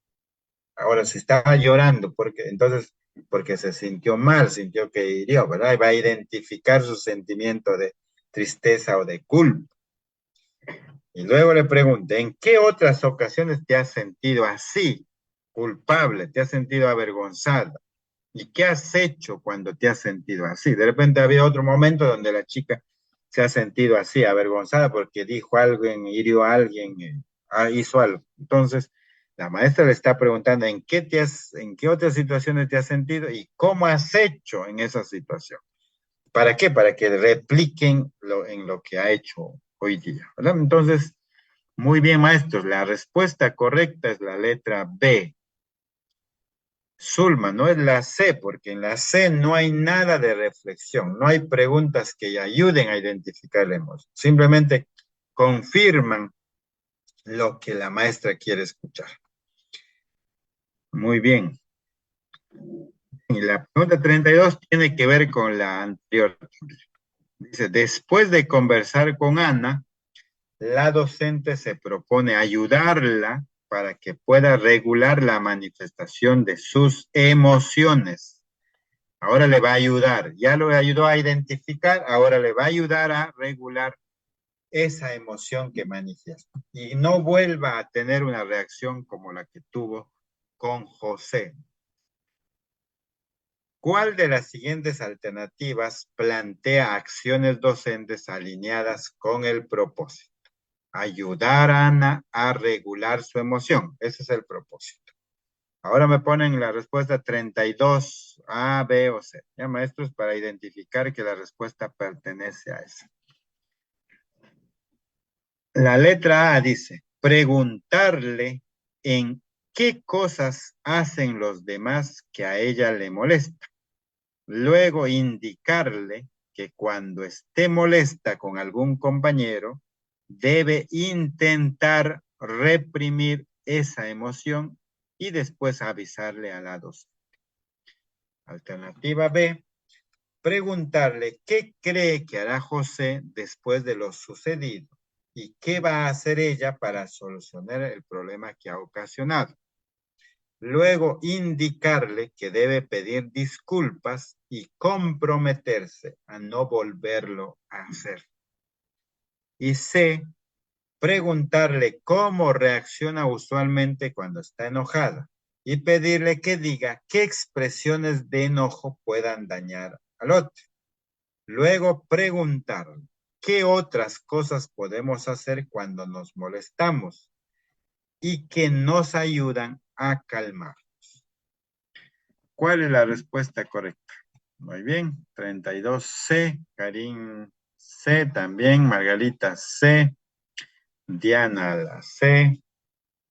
Ahora, si estaba llorando, porque se sintió mal, sintió que hirió, ¿verdad? Y va a identificar su sentimiento de tristeza o de culpa. Y luego le pregunté, ¿en qué otras ocasiones te has sentido así, culpable, te has sentido avergonzada? ¿Y qué has hecho cuando te has sentido así? De repente había otro momento donde la chica se ha sentido así, avergonzada porque dijo algo, hirió a alguien, hizo algo. Entonces, la maestra le está preguntando en qué otras situaciones te has sentido y cómo has hecho en esa situación. ¿Para qué? Para que repliquen en lo que ha hecho hoy día, ¿verdad? Entonces, muy bien, maestros, la respuesta correcta es la letra B. Zulma, no es la C, porque en la C no hay nada de reflexión, no hay preguntas que ayuden a identificar la emoción, simplemente confirman lo que la maestra quiere escuchar. Muy bien. Y la pregunta 32 tiene que ver con la anterior. Dice, después de conversar con Ana, la docente se propone ayudarla para que pueda regular la manifestación de sus emociones. Ahora le va a ayudar, ya lo ayudó a identificar, ahora le va a ayudar a regular esa emoción que manifiesta. Y no vuelva a tener una reacción como la que tuvo con José. ¿Cuál de las siguientes alternativas plantea acciones docentes alineadas con el propósito? Ayudar a Ana a regular su emoción. Ese es el propósito. Ahora me ponen la respuesta 32, A, B o C. Ya, maestros, para identificar que la respuesta pertenece a esa. La letra A dice, preguntarle en qué cosas hacen los demás que a ella le molesta. Luego indicarle que cuando esté molesta con algún compañero, debe intentar reprimir esa emoción y después avisarle a la docente. Alternativa B, preguntarle qué cree que hará José después de lo sucedido y qué va a hacer ella para solucionar el problema que ha ocasionado. Luego indicarle que debe pedir disculpas y comprometerse a no volverlo a hacer. Y C, preguntarle cómo reacciona usualmente cuando está enojada y pedirle que diga qué expresiones de enojo puedan dañar al otro. Luego preguntarle qué otras cosas podemos hacer cuando nos molestamos y que nos ayudan a calmar. ¿Cuál es la respuesta correcta? Muy bien, 32C, Karim C también, Margarita C, Diana la C,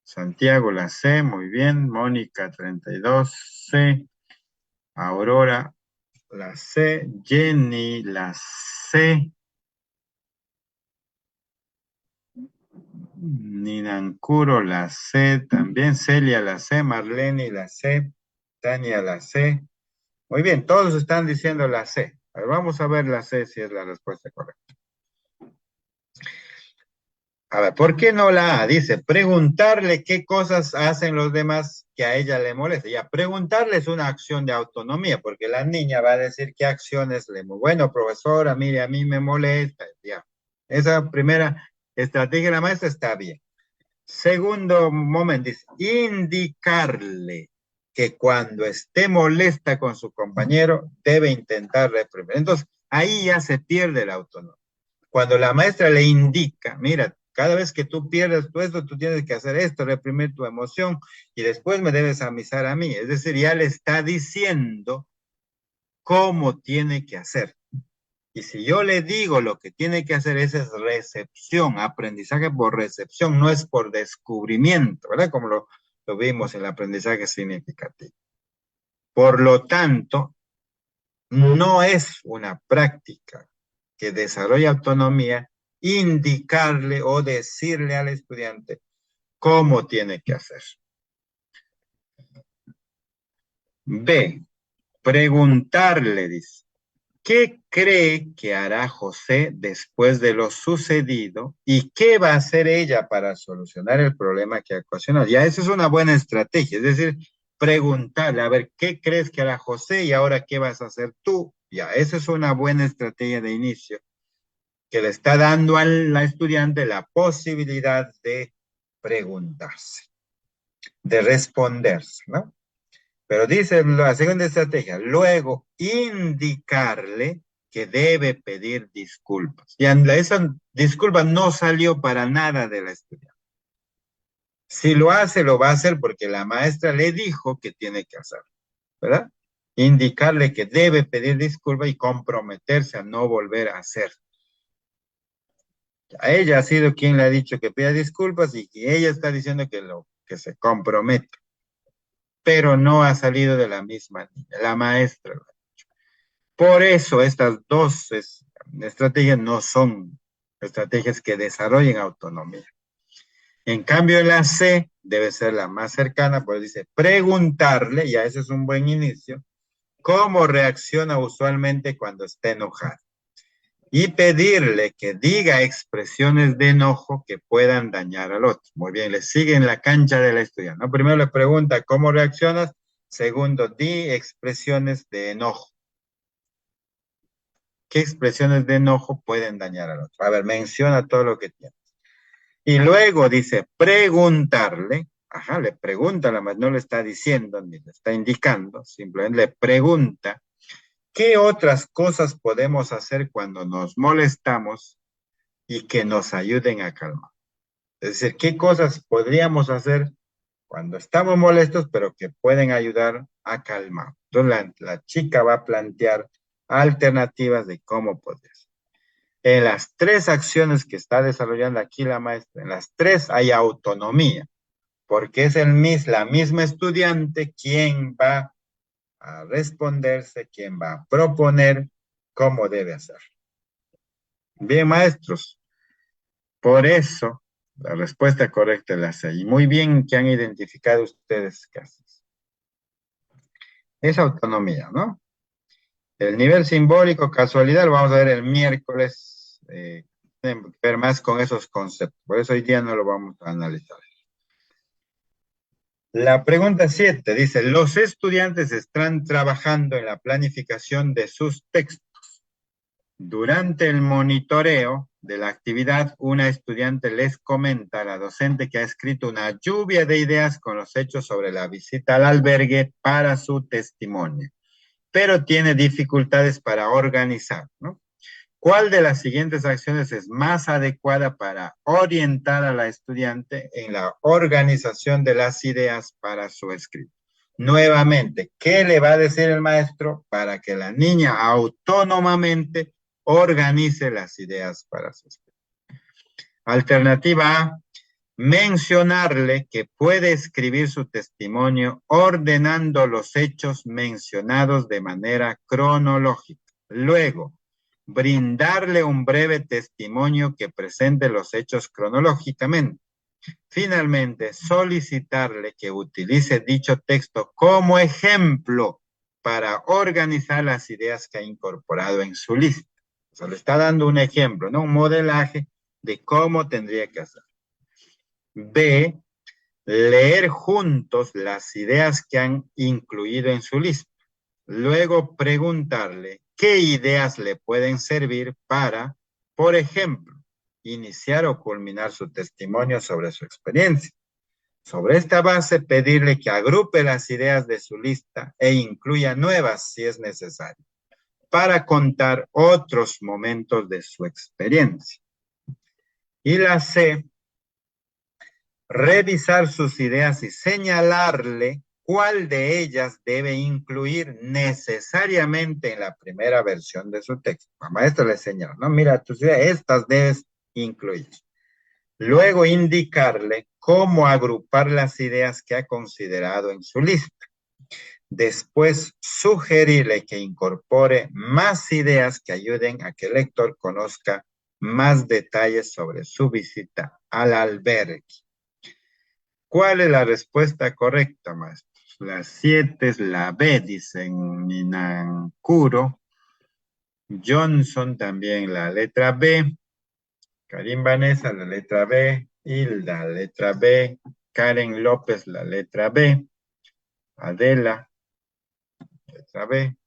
Santiago la C, muy bien, Mónica 32C, Aurora la C, Jenny la C, Ninancuro la C también, Celia la C, Marlene la C, Tania la C. Muy bien, todos están diciendo la C. A ver, vamos a ver la C si es la respuesta correcta. A ver, ¿por qué no la A? Dice, preguntarle qué cosas hacen los demás que a ella le molesta. Ya, preguntarle es una acción de autonomía, porque la niña va a decir qué acciones le molesta. Bueno, profesora, mire, a mí me molesta. Ya, esa primera estrategia de la maestra está bien. Segundo momento, dice, indicarle que cuando esté molesta con su compañero, debe intentar reprimir. Entonces, ahí ya se pierde la autonomía. Cuando la maestra le indica, mira, cada vez que tú pierdes tú esto, tú tienes que hacer esto, reprimir tu emoción y después me debes avisar a mí. Es decir, ya le está diciendo cómo tiene que hacer. Y si yo le digo lo que tiene que hacer, esa es recepción, aprendizaje por recepción, no es por descubrimiento, ¿verdad? Como lo vimos en el aprendizaje significativo. Por lo tanto, no es una práctica que desarrolla autonomía indicarle o decirle al estudiante cómo tiene que hacer. B, preguntarle, dice, ¿qué cree que hará José después de lo sucedido y qué va a hacer ella para solucionar el problema que ha ocasionado? Ya, esa es una buena estrategia, es decir, preguntarle, a ver, ¿qué crees que hará José y ahora qué vas a hacer tú? Ya, esa es una buena estrategia de inicio que le está dando al estudiante la posibilidad de preguntarse, de responderse, ¿no? Pero dice la segunda estrategia, luego indicarle que debe pedir disculpas. Y esa disculpa no salió para nada de la estudiante. Si lo hace, lo va a hacer porque la maestra le dijo que tiene que hacerlo, ¿verdad? Indicarle que debe pedir disculpas y comprometerse a no volver a hacer. A ella ha sido quien le ha dicho que pida disculpas y que ella está diciendo que se comprometa, pero no ha salido de la misma niña, la maestra. Por eso estas dos estrategias no son estrategias que desarrollen autonomía. En cambio, la C debe ser la más cercana, pues dice preguntarle, ya ese es un buen inicio, cómo reacciona usualmente cuando está enojado. Y pedirle que diga expresiones de enojo que puedan dañar al otro. Muy bien, le sigue en la cancha de la estudiante, ¿no? Primero le pregunta cómo reaccionas, segundo, di expresiones de enojo. ¿Qué expresiones de enojo pueden dañar al otro? A ver, menciona todo lo que tiene. Y luego dice preguntarle, ajá, le pregunta, no le está diciendo ni le está indicando, simplemente le pregunta, ¿qué otras cosas podemos hacer cuando nos molestamos y que nos ayuden a calmar? Es decir, ¿qué cosas podríamos hacer cuando estamos molestos, pero que pueden ayudar a calmar? Entonces la chica va a plantear alternativas de cómo poder. En las tres acciones que está desarrollando aquí la maestra, en las tres hay autonomía, porque es la misma estudiante quien va a responderse, quien va a proponer cómo debe hacer. Bien, maestros, por eso la respuesta correcta es la C. Y muy bien que han identificado ustedes casos. Es autonomía, ¿no? El nivel simbólico, casualidad, lo vamos a ver el miércoles. Tienen que ver más con esos conceptos. Por eso hoy día no lo vamos a analizar. La pregunta 7 dice, los estudiantes están trabajando en la planificación de sus textos. Durante el monitoreo de la actividad, una estudiante les comenta a la docente que ha escrito una lluvia de ideas con los hechos sobre la visita al albergue para su testimonio, pero tiene dificultades para organizar, ¿no? ¿Cuál de las siguientes acciones es más adecuada para orientar a la estudiante en la organización de las ideas para su escrito? Nuevamente, ¿qué le va a decir el maestro para que la niña autónomamente organice las ideas para su escrito? Alternativa A, mencionarle que puede escribir su testimonio ordenando los hechos mencionados de manera cronológica. Luego, brindarle un breve testimonio que presente los hechos cronológicamente. Finalmente, solicitarle que utilice dicho texto como ejemplo para organizar las ideas que ha incorporado en su lista. O sea, le está dando un ejemplo, ¿no? Un modelaje de cómo tendría que hacer. B, leer juntos las ideas que han incluido en su lista. Luego preguntarle qué ideas le pueden servir para, por ejemplo, iniciar o culminar su testimonio sobre su experiencia. Sobre esta base, pedirle que agrupe las ideas de su lista e incluya nuevas si es necesario, para contar otros momentos de su experiencia. Y la C, revisar sus ideas y señalarle cuál de ellas debe incluir necesariamente en la primera versión de su texto. La maestra le señala, no, mira, tus ideas, estas debes incluir. Luego indicarle cómo agrupar las ideas que ha considerado en su lista. Después sugerirle que incorpore más ideas que ayuden a que el lector conozca más detalles sobre su visita al albergue. ¿Cuál es la respuesta correcta, maestro? La 7 es la B, dicen Minancuro. Johnson también la letra B. Karim Vanessa la letra B. Hilda la letra B. Karen López la letra B. Adela, letra B.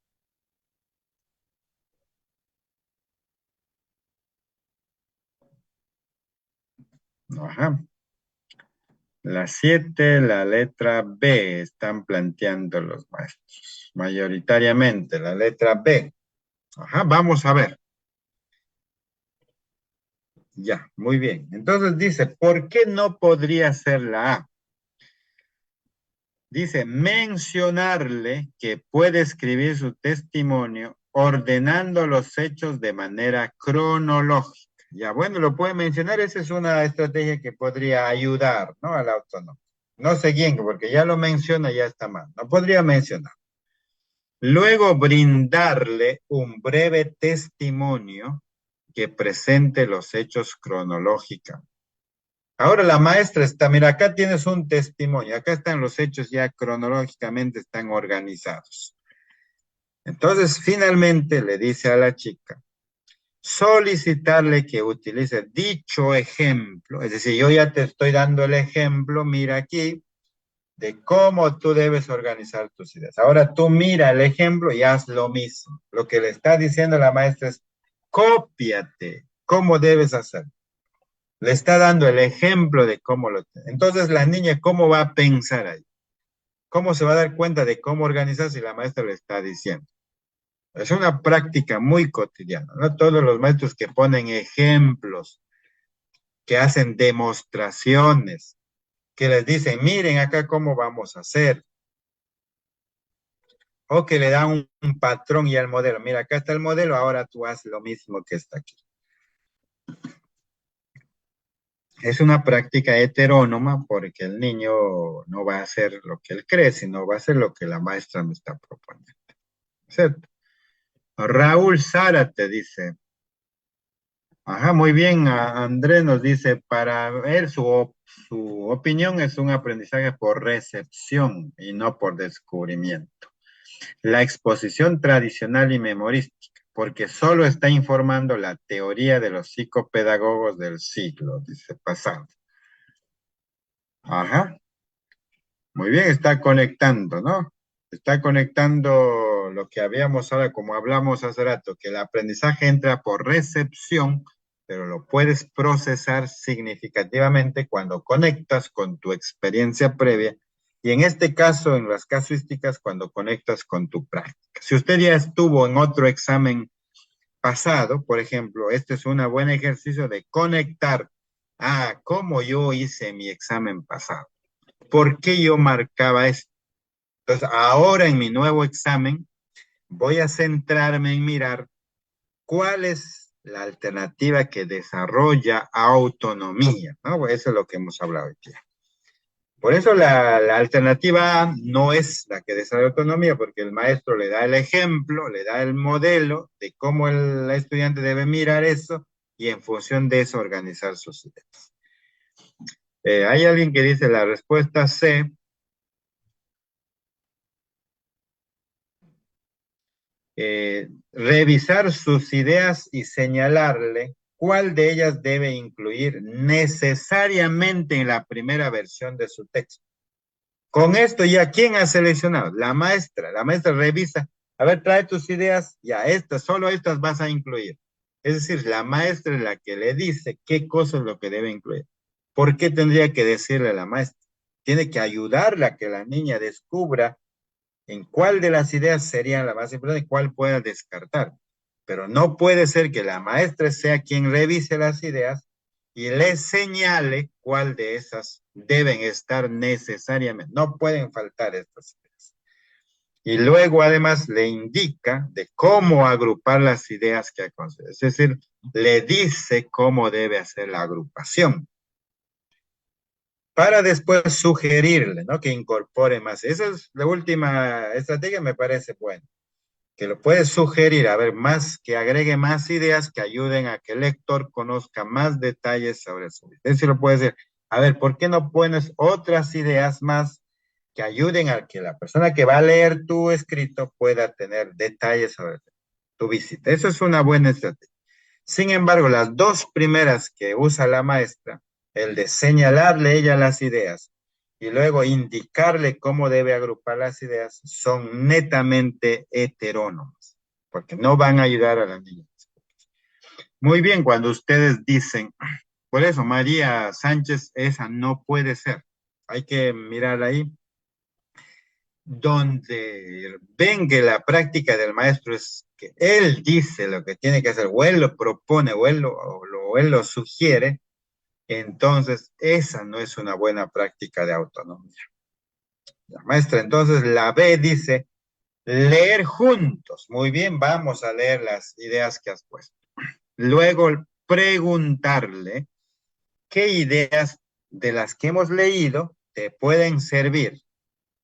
Ajá. La 7, la letra B, están planteando los maestros. Mayoritariamente, la letra B. Ajá, vamos a ver. Ya, muy bien. Entonces dice, ¿por qué no podría ser la A? Dice, mencionarle que puede escribir su testimonio ordenando los hechos de manera cronológica. Ya, bueno, lo puede mencionar, esa es una estrategia que podría ayudar, ¿no? Al autónomo. No se guíen, porque ya lo menciona, ya está mal. No podría mencionar. Luego brindarle un breve testimonio que presente los hechos cronológicamente. Ahora la maestra está, mira, acá tienes un testimonio, acá están los hechos ya cronológicamente, están organizados. Entonces, finalmente le dice a la chica, solicitarle que utilice dicho ejemplo, es decir, yo ya te estoy dando el ejemplo, mira aquí, de cómo tú debes organizar tus ideas. Ahora tú mira el ejemplo y haz lo mismo. Lo que le está diciendo la maestra es, cópiate, cómo debes hacer. Le está dando el ejemplo de cómo lo tiene. Entonces la niña, ¿cómo va a pensar ahí? ¿Cómo se va a dar cuenta de cómo organizar si la maestra le está diciendo? Es una práctica muy cotidiana, ¿no? Todos los maestros que ponen ejemplos, que hacen demostraciones, que les dicen, miren acá cómo vamos a hacer, o que le dan un patrón y el modelo. Mira, acá está el modelo, ahora tú haz lo mismo que está aquí. Es una práctica heterónoma porque el niño no va a hacer lo que él cree, sino va a hacer lo que la maestra me está proponiendo. ¿Cierto? Raúl Zárate dice, ajá, muy bien, Andrés nos dice, para él su opinión es un aprendizaje por recepción y no por descubrimiento. La exposición tradicional y memorística, porque solo está informando la teoría de los psicopedagogos del siglo, dice pasado. Ajá, muy bien, está conectando, ¿no? Está conectando lo que habíamos ahora, como hablamos hace rato, que el aprendizaje entra por recepción, pero lo puedes procesar significativamente cuando conectas con tu experiencia previa y en este caso, en las casuísticas, cuando conectas con tu práctica. Si usted ya estuvo en otro examen pasado, por ejemplo, este es un buen ejercicio de conectar a cómo yo hice mi examen pasado. ¿Por qué yo marcaba esto? Entonces, ahora en mi nuevo examen, voy a centrarme en mirar cuál es la alternativa que desarrolla autonomía, ¿no? Eso es lo que hemos hablado aquí. Por eso la alternativa A no es la que desarrolla autonomía, porque el maestro le da el ejemplo, le da el modelo de cómo el estudiante debe mirar eso y en función de eso organizar sus ideas. Hay alguien que dice la respuesta C. Revisar sus ideas y señalarle cuál de ellas debe incluir necesariamente en la primera versión de su texto. Con esto ya, ¿quién ha seleccionado? La maestra. La maestra revisa, a ver, trae tus ideas, ya estas, solo estas vas a incluir. Es decir, la maestra es la que le dice qué cosa es lo que debe incluir. ¿Por qué tendría que decirle a la maestra? Tiene que ayudarla a que la niña descubra en cuál de las ideas sería la más importante y cuál pueda descartar. Pero no puede ser que la maestra sea quien revise las ideas y le señale cuál de esas deben estar necesariamente, no pueden faltar estas ideas. Y luego además le indica de cómo agrupar las ideas que aconseja. Es decir, le dice cómo debe hacer la agrupación para después sugerirle, ¿no? Que incorpore más. Esa es la última estrategia, me parece buena, que lo puede sugerir, a ver, más, que agregue más ideas que ayuden a que el lector conozca más detalles sobre su vida. Es decir, lo puede decir, a ver, ¿por qué no pones otras ideas más que ayuden a que la persona que va a leer tu escrito pueda tener detalles sobre tu visita? Eso es una buena estrategia. Sin embargo, las dos primeras que usa la maestra, el de señalarle ella las ideas y luego indicarle cómo debe agrupar las ideas, son netamente heterónomas, porque no van a ayudar a la niña. Muy bien, cuando ustedes dicen, por eso María Sánchez, esa no puede ser. Hay que mirar ahí donde ven que la práctica del maestro es que él dice lo que tiene que hacer, o él lo propone, o él lo sugiere, entonces esa no es una buena práctica de autonomía. La maestra entonces la B dice, leer juntos. Muy bien, vamos a leer las ideas que has puesto. Luego preguntarle qué ideas de las que hemos leído te pueden servir.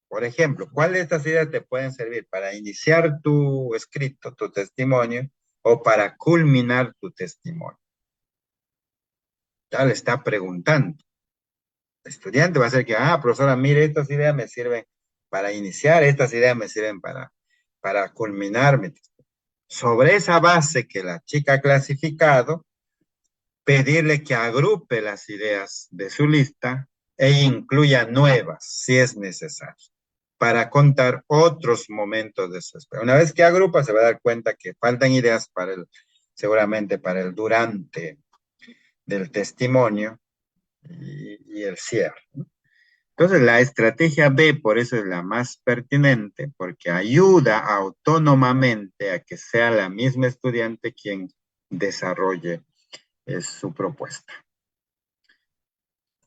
Por ejemplo, ¿cuáles de estas ideas te pueden servir para iniciar tu escrito, tu testimonio, o para culminar tu testimonio? Ya le está preguntando. El estudiante va a ser que, profesora, mire, estas ideas me sirven para iniciar, estas ideas me sirven para culminar. Sobre esa base que la chica ha clasificado, pedirle que agrupe las ideas de su lista e incluya nuevas, si es necesario, para contar otros momentos de su espera. Una vez que agrupa, se va a dar cuenta que faltan ideas seguramente para el durante del testimonio y el cierre. Entonces, la estrategia B, por eso es la más pertinente, porque ayuda autónomamente a que sea la misma estudiante quien desarrolle su propuesta.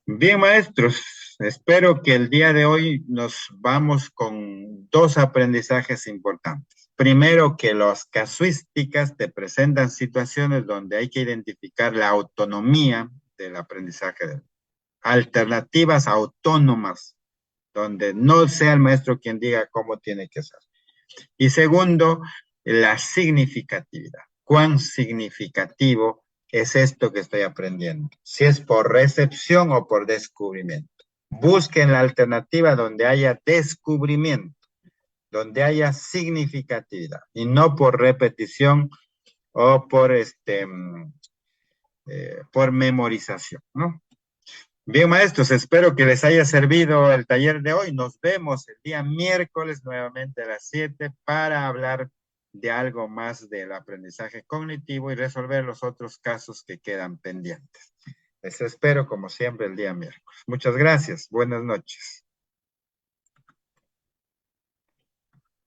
Bien, maestros, espero que el día de hoy nos vamos con dos aprendizajes importantes. Primero, que las casuísticas te presentan situaciones donde hay que identificar la autonomía del aprendizaje, alternativas autónomas, donde no sea el maestro quien diga cómo tiene que ser. Y segundo, la significatividad. ¿Cuán significativo es esto que estoy aprendiendo? Si es por recepción o por descubrimiento. Busquen la alternativa donde haya descubrimiento, donde haya significatividad, y no por repetición o por memorización, ¿no? Bien, maestros, espero que les haya servido el taller de hoy. Nos vemos el día miércoles nuevamente a las 7 para hablar de algo más del aprendizaje cognitivo y resolver los otros casos que quedan pendientes. Les espero como siempre el día miércoles. Muchas gracias. Buenas noches.